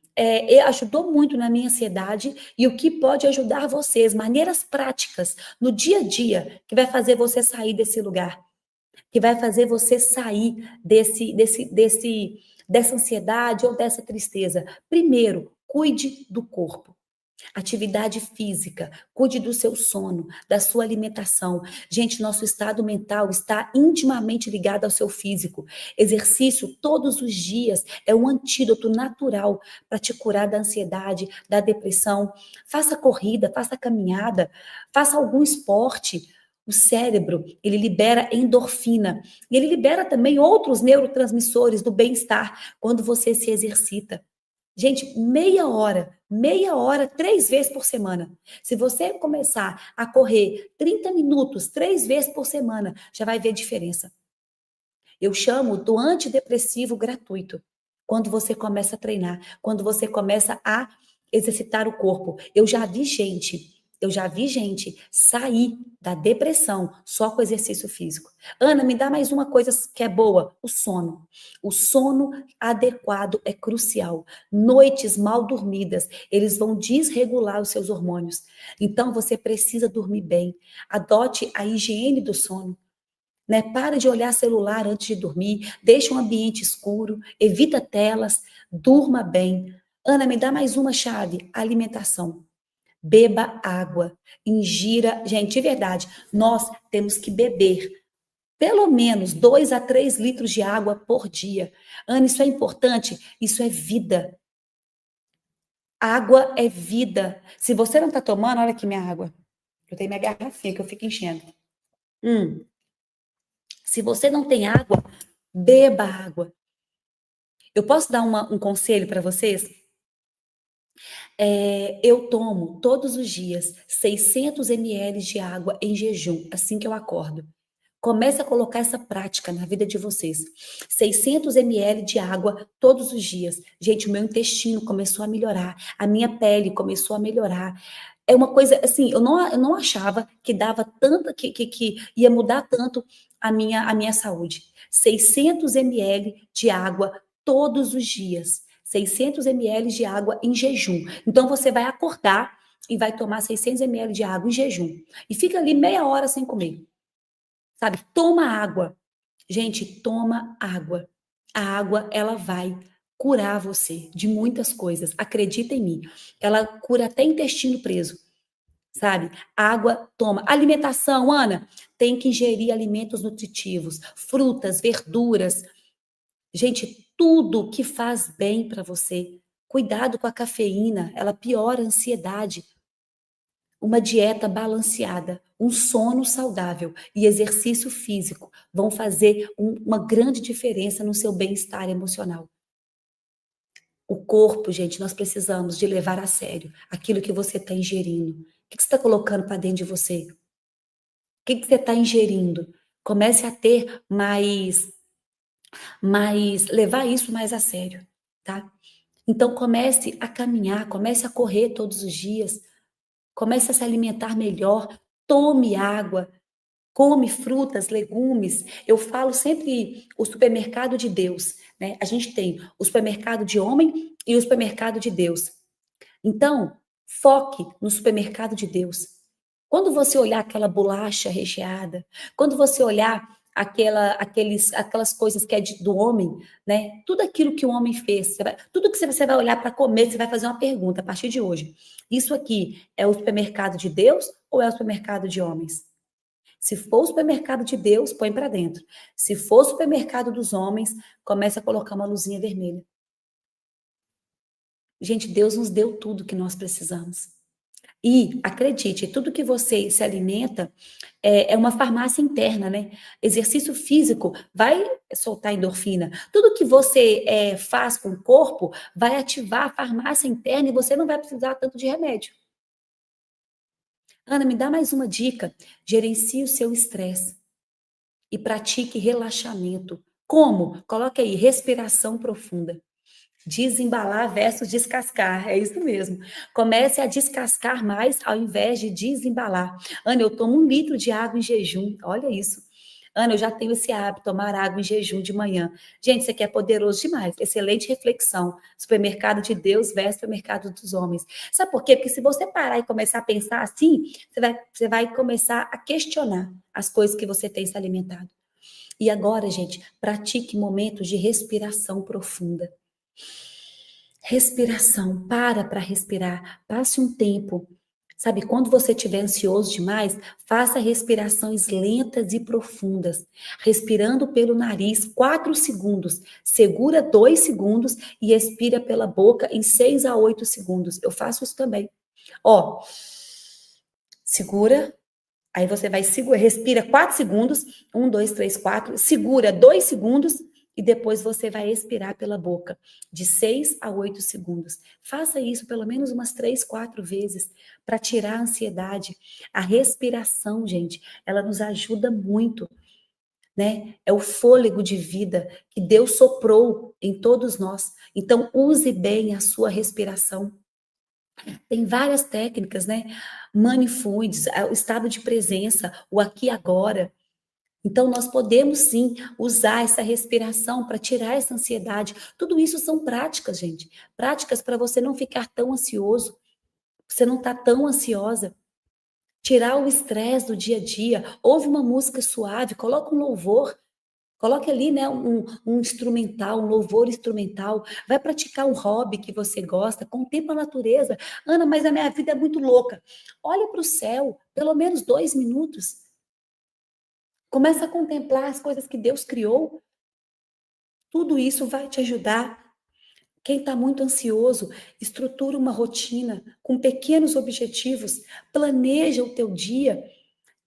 ajudou muito na minha ansiedade e o que pode ajudar vocês, maneiras práticas no dia a dia, que vai fazer você sair desse lugar, que vai fazer você sair dessa ansiedade ou dessa tristeza. Primeiro, cuide do corpo. Atividade física, cuide do seu sono, da sua alimentação. Gente, nosso estado mental está intimamente ligado ao seu físico. Exercício todos os dias é um antídoto natural para te curar da ansiedade, da depressão. Faça corrida, faça caminhada, faça algum esporte. O cérebro, ele libera endorfina e ele libera também outros neurotransmissores do bem-estar quando você se exercita. Gente, meia hora, 3 vezes por semana. Se você começar a correr 30 minutos, 3 vezes por semana, já vai ver diferença. Eu chamo do antidepressivo gratuito. Quando você começa a treinar, quando você começa a exercitar o corpo. Eu já vi gente sair da depressão só com exercício físico. Ana, me dá mais uma coisa que é boa: o sono. O sono adequado é crucial. Noites mal dormidas, eles vão desregular os seus hormônios. Então, você precisa dormir bem. Adote a higiene do sono. Né? Para de olhar celular antes de dormir, deixa um ambiente escuro, evita telas, durma bem. Ana, me dá mais uma chave: alimentação. Beba água, ingira. Gente, de verdade, nós temos que beber pelo menos 2 a 3 litros de água por dia. Ana, isso é importante? Isso é vida. Água é vida. Se você não está tomando, olha aqui minha água. Eu tenho minha garrafinha que eu fico enchendo. Se você não tem água, beba água. Eu posso dar um conselho para vocês? Eu tomo todos os dias 600 ml de água em jejum, assim que eu acordo. Comece a colocar essa prática na vida de vocês. 600 ml de água todos os dias. Gente, o meu intestino começou a melhorar, a minha pele começou a melhorar. É uma coisa assim, eu não achava que dava tanta, que ia mudar tanto a minha saúde. 600 ml de água todos os dias. 600 ml de água em jejum. Então, você vai acordar e vai tomar 600 ml de água em jejum. E fica ali meia hora sem comer. Sabe? Toma água. Gente, toma água. A água, ela vai curar você de muitas coisas. Acredita em mim. Ela cura até intestino preso. Sabe? Água, toma. Alimentação, Ana, tem que ingerir alimentos nutritivos, frutas, verduras. Gente, tudo que faz bem para você. Cuidado com a cafeína, ela piora a ansiedade. Uma dieta balanceada, um sono saudável e exercício físico vão fazer uma grande diferença no seu bem-estar emocional. O corpo, gente, nós precisamos de levar a sério aquilo que você está ingerindo. O que você está colocando para dentro de você? O que você está ingerindo? Comece a ter levar isso mais a sério, tá? Então comece a caminhar, comece a correr todos os dias, comece a se alimentar melhor, tome água, come frutas, legumes. Eu falo sempre o supermercado de Deus, né? A gente tem o supermercado de homem e o supermercado de Deus. Então, foque no supermercado de Deus. Quando você olhar aquela bolacha recheada, quando você olhar aquelas coisas que é do homem, né? Tudo aquilo que o homem fez, tudo que você vai olhar para comer, você vai fazer uma pergunta a partir de hoje. Isso aqui é o supermercado de Deus ou é o supermercado de homens? Se for o supermercado de Deus, põe para dentro. Se for o supermercado dos homens, começa a colocar uma luzinha vermelha. Gente, Deus nos deu tudo que nós precisamos. E, acredite, tudo que você se alimenta é uma farmácia interna, né? Exercício físico vai soltar endorfina. Tudo que você faz com o corpo vai ativar a farmácia interna e você não vai precisar tanto de remédio. Ana, me dá mais uma dica. Gerencie o seu estresse e pratique relaxamento. Como? Coloque aí, respiração profunda. Desembalar versus descascar, é isso mesmo. Comece a descascar mais ao invés de desembalar. Ana, eu tomo 1 litro de água em jejum, olha isso. Ana, eu já tenho esse hábito, tomar água em jejum de manhã. Gente, isso aqui é poderoso demais. Excelente reflexão. Supermercado de Deus versus supermercado dos homens. Sabe por quê? Porque se você parar e começar a pensar assim, você vai começar a questionar as coisas que você tem se alimentado. E agora, gente, pratique momentos de respiração profunda. Respiração, para respirar, passe um tempo. Sabe, quando você estiver ansioso demais, faça respirações lentas e profundas, respirando pelo nariz 4 segundos, segura 2 segundos e expira pela boca em 6 a 8 segundos. Eu faço isso também. Ó, segura, aí você vai segurar, respira 4 segundos, 1, 2, 3, 4, segura 2 segundos e depois você vai expirar pela boca, de 6 a 8 segundos. Faça isso pelo menos umas 3, 4 vezes, para tirar a ansiedade. A respiração, gente, ela nos ajuda muito, né? É o fôlego de vida que Deus soprou em todos nós. Então, use bem a sua respiração. Tem várias técnicas, né? Mindfulness, o estado de presença, o aqui e agora. Então, nós podemos sim usar essa respiração para tirar essa ansiedade. Tudo isso são práticas, gente. Práticas para você não ficar tão ansioso, você não estar tão ansiosa. Tirar o estresse do dia a dia. Ouve uma música suave, coloca um louvor. Coloque ali, né, um instrumental, um louvor instrumental. Vai praticar um hobby que você gosta, contempla a natureza. Ana, mas a minha vida é muito louca. Olha para o céu, pelo menos 2 minutos. Começa a contemplar as coisas que Deus criou. Tudo isso vai te ajudar. Quem está muito ansioso, estrutura uma rotina com pequenos objetivos. Planeja o teu dia.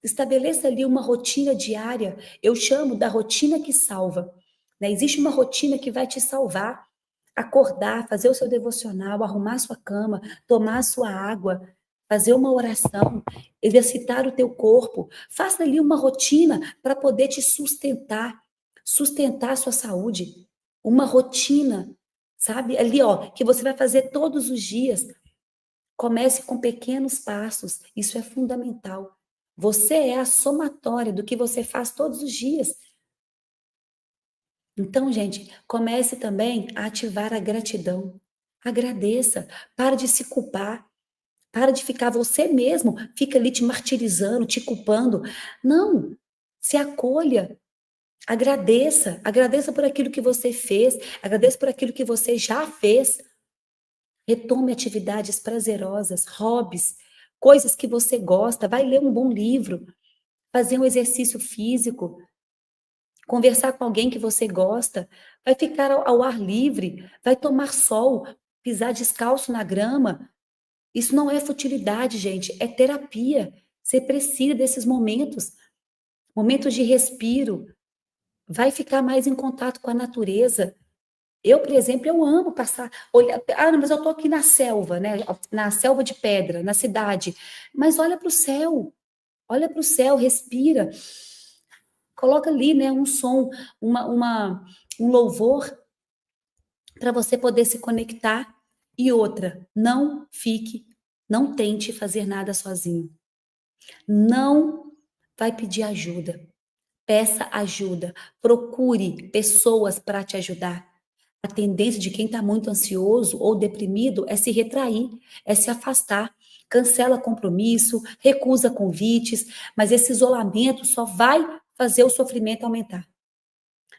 Estabeleça ali uma rotina diária. Eu chamo da rotina que salva. Né? Existe uma rotina que vai te salvar. Acordar, fazer o seu devocional, arrumar sua cama, tomar a sua água, fazer uma oração, exercitar o teu corpo. Faça ali uma rotina para poder te sustentar, sustentar a sua saúde. Uma rotina, sabe? Ali, ó, que você vai fazer todos os dias. Comece com pequenos passos. Isso é fundamental. Você é a somatória do que você faz todos os dias. Então, gente, comece também a ativar a gratidão. Agradeça, para de se culpar, para de ficar você mesmo, fica ali te martirizando, te culpando. Não, se acolha, agradeça, agradeça por aquilo que você fez, agradeça por aquilo que você já fez. Retome atividades prazerosas, hobbies, coisas que você gosta, vai ler um bom livro, fazer um exercício físico, conversar com alguém que você gosta, vai ficar ao ar livre, vai tomar sol, pisar descalço na grama. Isso não é futilidade, gente, é terapia. Você precisa desses momentos, momentos de respiro, vai ficar mais em contato com a natureza. Eu, por exemplo, eu amo passar, olhar, mas eu tô aqui na selva, né? Na selva de pedra, na cidade. Mas olha para o céu, respira. Coloca ali, né, um som, um louvor para você poder se conectar. E outra, não tente fazer nada sozinho. Não vai pedir ajuda. Peça ajuda. Procure pessoas para te ajudar. A tendência de quem está muito ansioso ou deprimido é se retrair, é se afastar. Cancela compromisso, recusa convites, mas esse isolamento só vai fazer o sofrimento aumentar.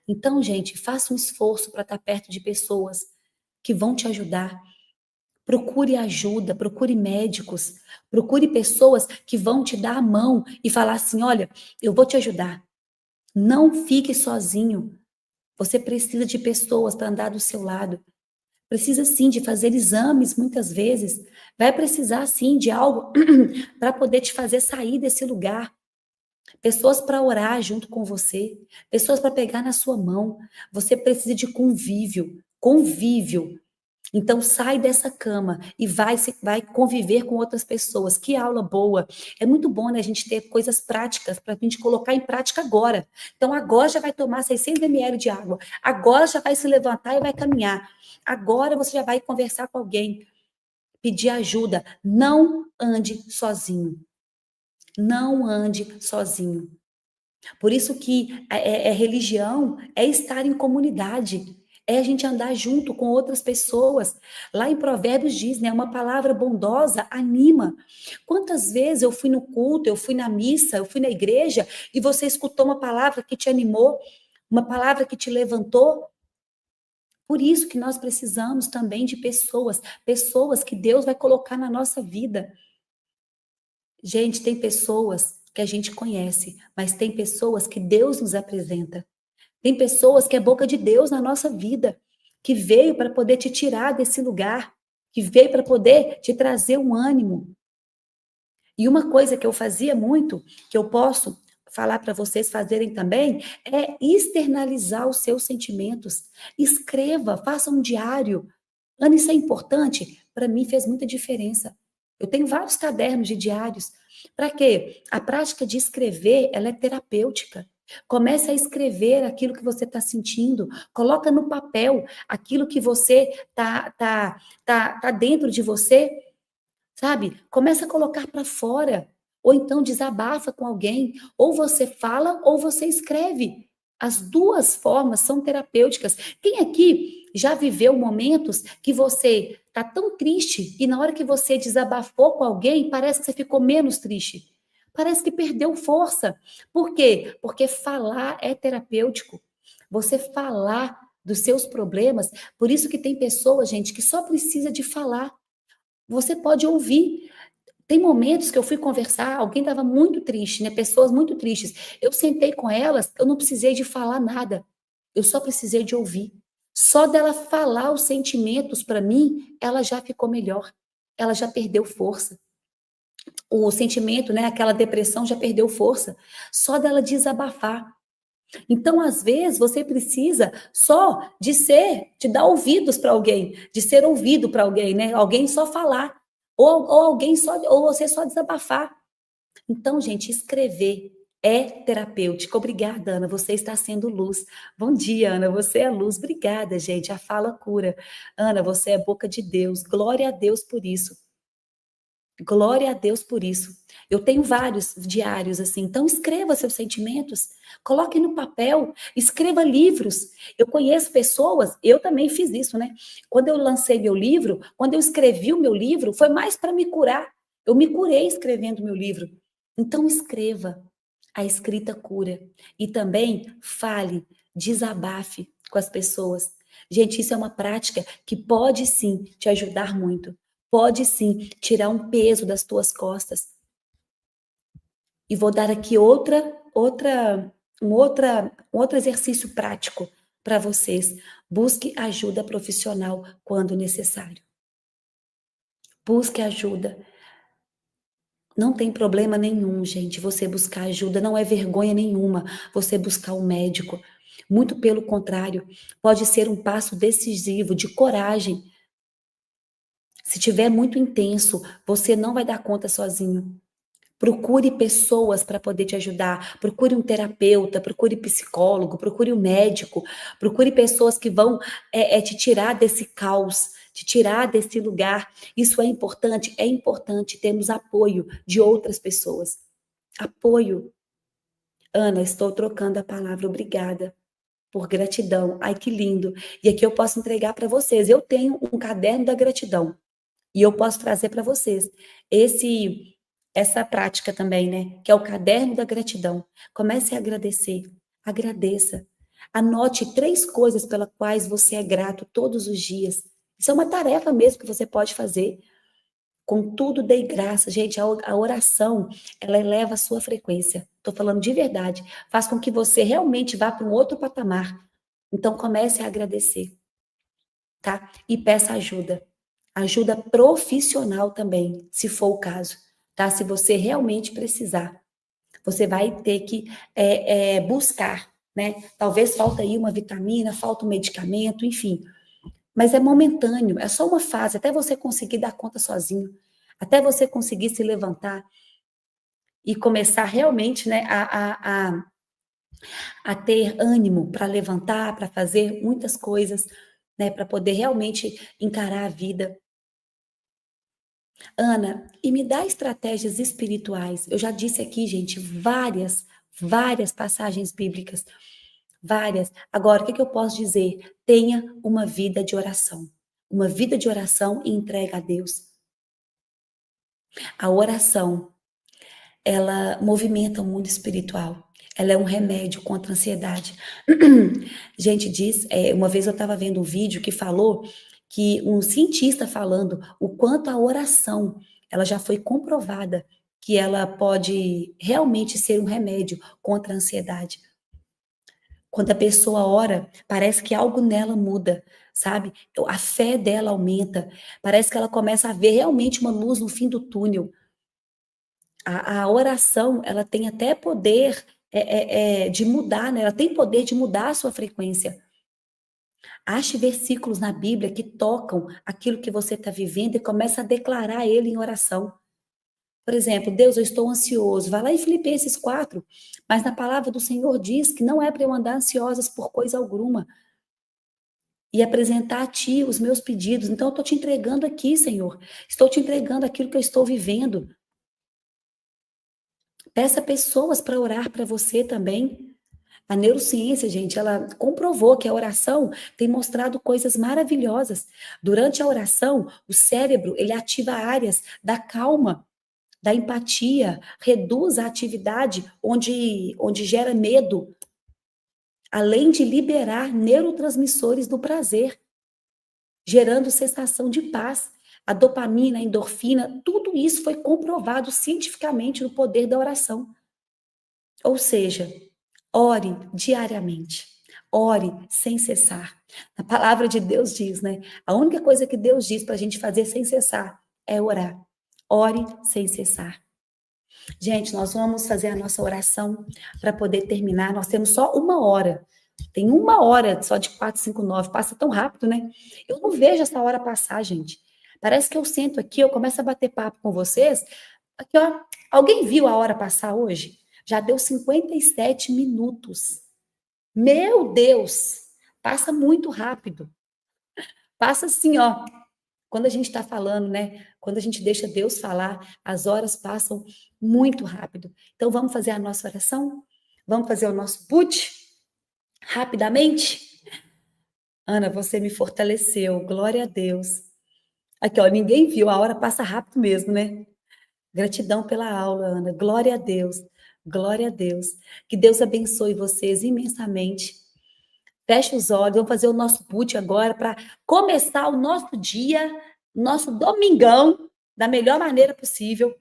Então, gente, faça um esforço para estar perto de pessoas que vão te ajudar. Procure ajuda, procure médicos, procure pessoas que vão te dar a mão e falar assim: olha, eu vou te ajudar. Não fique sozinho. Você precisa de pessoas para andar do seu lado. Precisa sim de fazer exames muitas vezes. Vai precisar sim de algo para poder te fazer sair desse lugar. Pessoas para orar junto com você, pessoas para pegar na sua mão. Você precisa de convívio, convívio. Então sai dessa cama e vai conviver com outras pessoas. Que aula boa! É muito bom, né, a gente ter coisas práticas para a gente colocar em prática agora. Então agora já vai tomar 600 ml de água. Agora já vai se levantar e vai caminhar. Agora você já vai conversar com alguém, pedir ajuda. Não ande sozinho. Não ande sozinho. Por isso que religião é estar em comunidade, é a gente andar junto com outras pessoas. Lá em Provérbios diz, né, uma palavra bondosa anima. Quantas vezes eu fui no culto, eu fui na missa, eu fui na igreja e você escutou uma palavra que te animou, uma palavra que te levantou? Por isso que nós precisamos também de pessoas, pessoas que Deus vai colocar na nossa vida. Gente, tem pessoas que a gente conhece, mas tem pessoas que Deus nos apresenta. Tem pessoas que é boca de Deus na nossa vida, que veio para poder te tirar desse lugar, que veio para poder te trazer um ânimo. E uma coisa que eu fazia muito, que eu posso falar para vocês fazerem também, é externalizar os seus sentimentos. Escreva, faça um diário. Ana, isso é importante? Para mim fez muita diferença. Eu tenho vários cadernos de diários. Para quê? A prática de escrever, ela é terapêutica. Comece a escrever aquilo que você está sentindo. Coloca no papel aquilo que você tá dentro de você, sabe? Começa a colocar para fora. Ou então desabafa com alguém. Ou você fala ou você escreve. As duas formas são terapêuticas. Quem aqui já viveu momentos que você está tão triste e na hora que você desabafou com alguém, parece que você ficou menos triste? Parece que perdeu força. Por quê? Porque falar é terapêutico. Você falar dos seus problemas, por isso que tem pessoas, gente, que só precisa de falar. Você pode ouvir. Tem momentos que eu fui conversar, alguém estava muito triste, né? Pessoas muito tristes. Eu sentei com elas, eu não precisei de falar nada. Eu só precisei de ouvir. Só dela falar os sentimentos para mim, ela já ficou melhor. Ela já perdeu força. O sentimento, né, aquela depressão já perdeu força. Só dela desabafar. Então, às vezes, você precisa só de dar ouvidos para alguém, de ser ouvido para alguém, né? Alguém só falar, ou alguém só, ou você só desabafar. Então, gente, escrever é terapêutico. Obrigada, Ana, você está sendo luz. Bom dia, Ana, você é luz. Obrigada, gente, a fala cura. Ana, você é boca de Deus. Glória a Deus por isso. Glória a Deus por isso. Eu tenho vários diários assim, então escreva seus sentimentos, coloque no papel, escreva livros. Eu conheço pessoas, eu também fiz isso, né? Quando eu lancei meu livro, quando eu escrevi o meu livro, foi mais para me curar. Eu me curei escrevendo meu livro. Então escreva. A escrita cura. E também fale, desabafe com as pessoas. Gente, isso é uma prática que pode sim te ajudar muito. Pode sim tirar um peso das tuas costas. E vou dar aqui um outro exercício prático para vocês. Busque ajuda profissional quando necessário. Busque ajuda. Não tem problema nenhum, gente, você buscar ajuda, não é vergonha nenhuma você buscar um médico. Muito pelo contrário, pode ser um passo decisivo de coragem. Se tiver muito intenso, você não vai dar conta sozinho. Procure pessoas para poder te ajudar. Procure um terapeuta, procure psicólogo, procure um médico, procure pessoas que vão te tirar desse caos, te tirar desse lugar. Isso é importante? É importante termos apoio de outras pessoas. Apoio. Ana, estou trocando a palavra obrigada por gratidão. Ai, que lindo. E aqui eu posso entregar para vocês. Eu tenho um caderno da gratidão. E eu posso trazer para vocês essa prática também, né? Que é o caderno da gratidão. Comece a agradecer. Agradeça. Anote 3 coisas pelas quais você é grato todos os dias. Isso é uma tarefa mesmo que você pode fazer. Contudo, dei graça. Gente, a oração, ela eleva a sua frequência. Estou falando de verdade. Faz com que você realmente vá para um outro patamar. Então, comece a agradecer, tá? E peça ajuda. Ajuda profissional também, se for o caso, tá? Se você realmente precisar. Você vai ter que buscar, né? Talvez falta aí uma vitamina, falta um medicamento, enfim. Mas é momentâneo, é só uma fase, até você conseguir dar conta sozinho, até você conseguir se levantar e começar realmente, né, a ter ânimo para levantar, para fazer muitas coisas, né, para poder realmente encarar a vida. Ana, e me dá estratégias espirituais. Eu já disse aqui, gente, várias passagens bíblicas, várias. Agora, o que eu posso dizer? Tenha uma vida de oração. Uma vida de oração e entrega a Deus. A oração, ela movimenta o mundo espiritual. Ela é um remédio contra a ansiedade. Gente, uma vez eu estava vendo um vídeo que falou que um cientista falando o quanto a oração, ela já foi comprovada que ela pode realmente ser um remédio contra a ansiedade. Quando a pessoa ora, parece que algo nela muda, sabe? A fé dela aumenta, parece que ela começa a ver realmente uma luz no fim do túnel. A oração, ela tem até poder de mudar, né? Ela tem poder de mudar a sua frequência. Ache versículos na Bíblia que tocam aquilo que você está vivendo e começa a declarar ele em oração. Por exemplo, Deus, eu estou ansioso. Vai lá em Filipenses 4, mas na palavra do Senhor diz que não é para eu andar ansiosas por coisa alguma e apresentar a Ti os meus pedidos. Então, eu estou te entregando aqui, Senhor. Estou te entregando aquilo que eu estou vivendo. Peça pessoas para orar para você também. A neurociência, gente, ela comprovou que a oração tem mostrado coisas maravilhosas. Durante a oração, o cérebro, ele ativa áreas da calma, da empatia, reduz a atividade onde gera medo, além de liberar neurotransmissores do prazer, gerando sensação de paz. A dopamina, a endorfina, tudo isso foi comprovado cientificamente no poder da oração. Ou seja, ore diariamente. Ore sem cessar. A palavra de Deus diz, né? A única coisa que Deus diz para a gente fazer sem cessar é orar. Ore sem cessar. Gente, nós vamos fazer a nossa oração para poder terminar. Nós temos só uma hora. Tem uma hora só de 459. Passa tão rápido, né? Eu não vejo essa hora passar, gente. Parece que eu sento aqui, eu começo a bater papo com vocês. Aqui, ó. Alguém viu a hora passar hoje? Já deu 57 minutos. Meu Deus! Passa muito rápido. Passa assim, ó. Quando a gente está falando, né? Quando a gente deixa Deus falar, as horas passam muito rápido. Então, vamos fazer a nossa oração? Vamos fazer o nosso boot? Rapidamente? Ana, você me fortaleceu. Glória a Deus. Aqui, ó, ninguém viu, a hora passa rápido mesmo, né? Gratidão pela aula, Ana. Glória a Deus. Glória a Deus. Que Deus abençoe vocês imensamente. Feche os olhos, vamos fazer o nosso boot agora para começar o nosso dia, nosso domingão, da melhor maneira possível,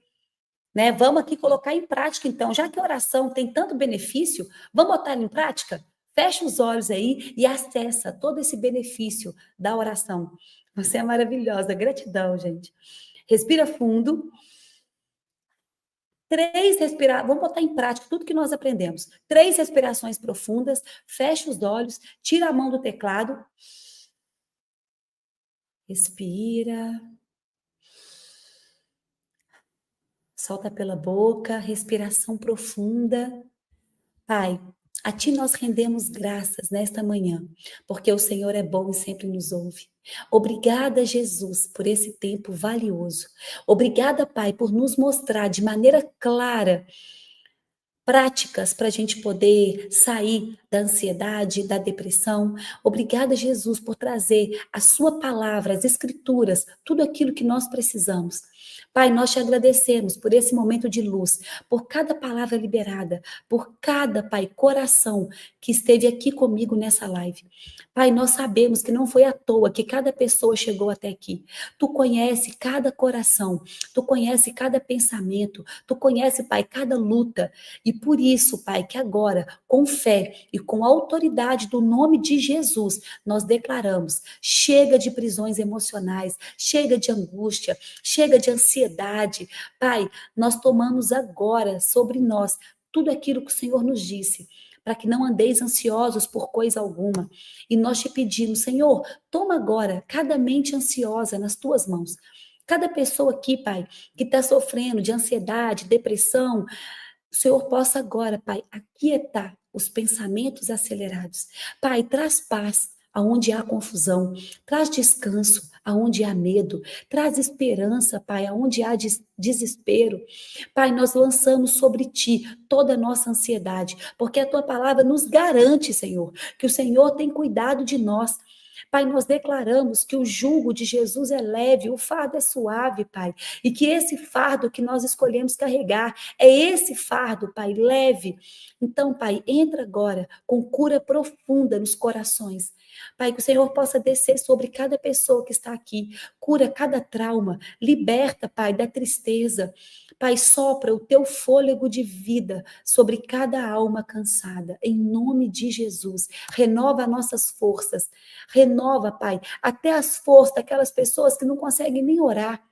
né? Vamos aqui colocar em prática, então, já que a oração tem tanto benefício, vamos botar em prática? Feche os olhos aí e acessa todo esse benefício da oração. Você é maravilhosa, gratidão, gente. Respira fundo. Vamos botar em prática tudo que nós aprendemos. 3 respirações profundas, fecha os olhos, tira a mão do teclado. Respira. Solta pela boca, respiração profunda. Pai, a Ti nós rendemos graças nesta manhã, porque o Senhor é bom e sempre nos ouve. Obrigada, Jesus, por esse tempo valioso. Obrigada, Pai, por nos mostrar de maneira clara práticas para a gente poder sair da ansiedade, da depressão. Obrigada, Jesus, por trazer a sua palavra, as escrituras, tudo aquilo que nós precisamos. Pai, nós te agradecemos por esse momento de luz, por cada palavra liberada, por cada, Pai, coração que esteve aqui comigo nessa live. Pai, nós sabemos que não foi à toa que cada pessoa chegou até aqui. Tu conhece cada coração, tu conhece cada pensamento, tu conhece, Pai, cada luta. E por isso, Pai, que agora, com fé e com a autoridade do nome de Jesus, nós declaramos: chega de prisões emocionais, chega de angústia, chega de ansiedade. Pai, nós tomamos agora sobre nós tudo aquilo que o Senhor nos disse, para que não andeis ansiosos por coisa alguma. E nós te pedimos, Senhor, toma agora cada mente ansiosa nas tuas mãos. Cada pessoa aqui, Pai, que está sofrendo de ansiedade, depressão, o Senhor possa agora, Pai, aquietar os pensamentos acelerados. Pai, traz paz aonde há confusão, traz descanso aonde há medo, traz esperança, Pai, aonde há desespero. Pai, nós lançamos sobre Ti toda a nossa ansiedade, porque a Tua palavra nos garante, Senhor, que o Senhor tem cuidado de nós. Pai, nós declaramos que o jugo de Jesus é leve, o fardo é suave, Pai, e que esse fardo que nós escolhemos carregar é esse fardo, Pai, leve. Então, Pai, entra agora com cura profunda nos corações. Pai, que o Senhor possa descer sobre cada pessoa que está aqui, cura cada trauma, liberta, Pai, da tristeza. Pai, sopra o teu fôlego de vida sobre cada alma cansada, em nome de Jesus. Renova nossas forças, renova, Pai, até as forças daquelas pessoas que não conseguem nem orar.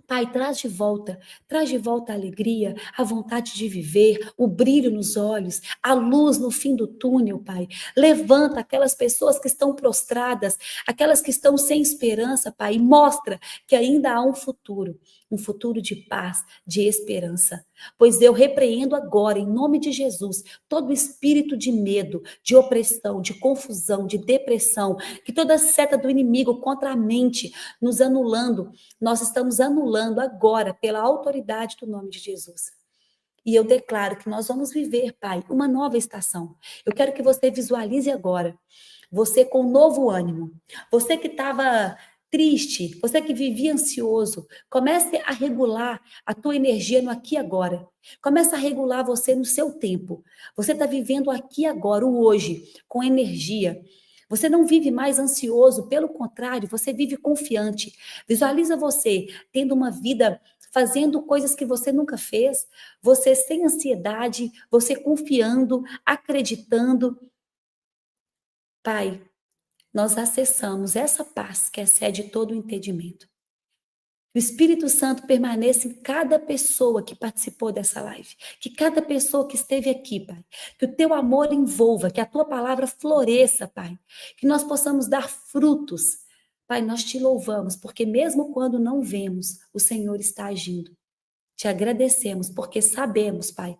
Pai, traz de volta a alegria, a vontade de viver, o brilho nos olhos, a luz no fim do túnel, Pai. Levanta aquelas pessoas que estão prostradas, aquelas que estão sem esperança, Pai, e mostra que ainda há um futuro de paz, de esperança. Pois eu repreendo agora, em nome de Jesus, todo espírito de medo, de opressão, de confusão, de depressão, que toda seta do inimigo contra a mente, nos anulando, nós estamos anulando agora pela autoridade do nome de Jesus. E eu declaro que nós vamos viver, Pai, uma nova estação. Eu quero que você visualize agora, você com um novo ânimo, você que estava triste, você que vivia ansioso, comece a regular a tua energia no aqui e agora. Comece a regular você no seu tempo. Você está vivendo aqui e agora, o hoje, com energia. Você não vive mais ansioso, pelo contrário, você vive confiante. Visualiza você tendo uma vida, fazendo coisas que você nunca fez, você sem ansiedade, você confiando, acreditando. Pai, nós acessamos essa paz que excede todo o entendimento. Que o Espírito Santo permaneça em cada pessoa que participou dessa live, que cada pessoa que esteve aqui, Pai, que o teu amor envolva, que a tua palavra floresça, Pai, que nós possamos dar frutos. Pai, nós te louvamos, porque mesmo quando não vemos, o Senhor está agindo. Te agradecemos, porque sabemos, Pai,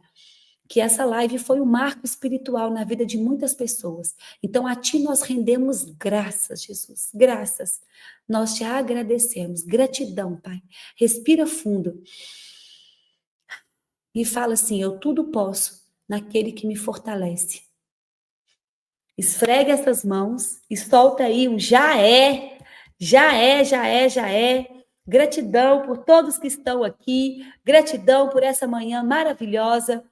que essa live foi um marco espiritual na vida de muitas pessoas. Então, a Ti nós rendemos graças, Jesus, graças. Nós te agradecemos, gratidão, Pai. Respira fundo e fala assim: eu tudo posso naquele que me fortalece. Esfrega essas mãos e solta aí um já é, já é, já é, já é. Gratidão por todos que estão aqui, gratidão por essa manhã maravilhosa.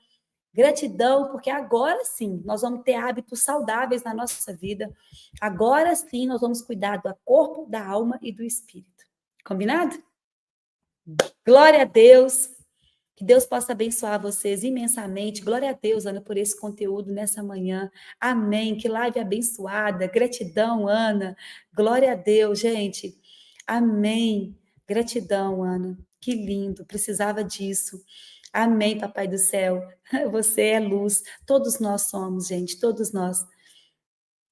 Gratidão, porque agora sim nós vamos ter hábitos saudáveis na nossa vida. Agora sim nós vamos cuidar do corpo, da alma e do espírito. Combinado? Glória a Deus. Que Deus possa abençoar vocês imensamente. Glória a Deus, Ana, por esse conteúdo nessa manhã. Amém. Que live abençoada. Gratidão, Ana. Glória a Deus, gente. Amém. Gratidão, Ana. Que lindo. Precisava disso. Amém, Papai do céu. Você é luz. Todos nós somos, gente. Todos nós.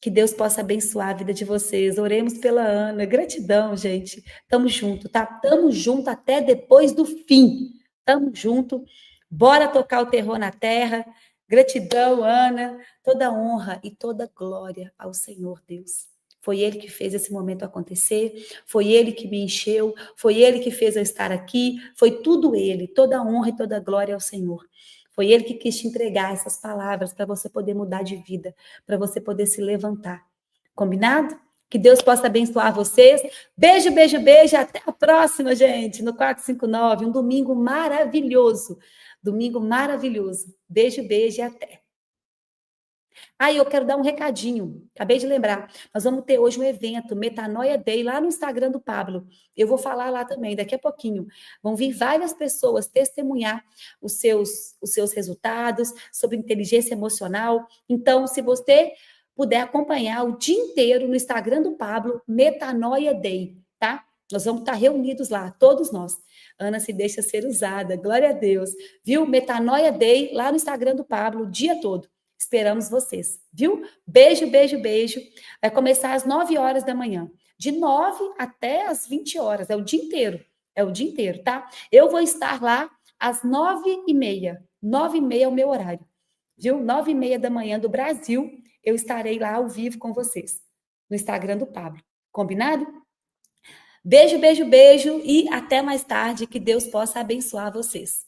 Que Deus possa abençoar a vida de vocês. Oremos pela Ana. Gratidão, gente. Tamo junto, tá? Tamo junto até depois do fim. Tamo junto. Bora tocar o terror na terra. Gratidão, Ana. Toda honra e toda glória ao Senhor Deus. Foi Ele que fez esse momento acontecer, foi Ele que me encheu, foi Ele que fez eu estar aqui, foi tudo Ele, toda honra e toda glória ao Senhor. Foi Ele que quis te entregar essas palavras para você poder mudar de vida, para você poder se levantar. Combinado? Que Deus possa abençoar vocês. Beijo, beijo, beijo. Até a próxima, gente, no 459. Um domingo maravilhoso. Domingo maravilhoso. Beijo, beijo e até. Eu quero dar um recadinho. Acabei de lembrar. Nós vamos ter hoje um evento, Metanoia Day, lá no Instagram do Pablo. Eu vou falar lá também, daqui a pouquinho. Vão vir várias pessoas testemunhar os seus resultados sobre inteligência emocional. Então, se você puder acompanhar o dia inteiro no Instagram do Pablo, Metanoia Day, tá? Nós vamos estar reunidos lá, todos nós. Ana se deixa ser usada, glória a Deus. Viu? Metanoia Day, lá no Instagram do Pablo, o dia todo. Esperamos vocês, viu? Beijo, beijo, beijo. Vai começar às 9 horas da manhã. De 9 até às 20 horas. É o dia inteiro. É o dia inteiro, tá? Eu vou estar lá às 9h30. 9h30 é o meu horário. Viu? 9h30 da manhã do Brasil, eu estarei lá ao vivo com vocês. No Instagram do Pablo. Combinado? Beijo, beijo, beijo. E até mais tarde. Que Deus possa abençoar vocês.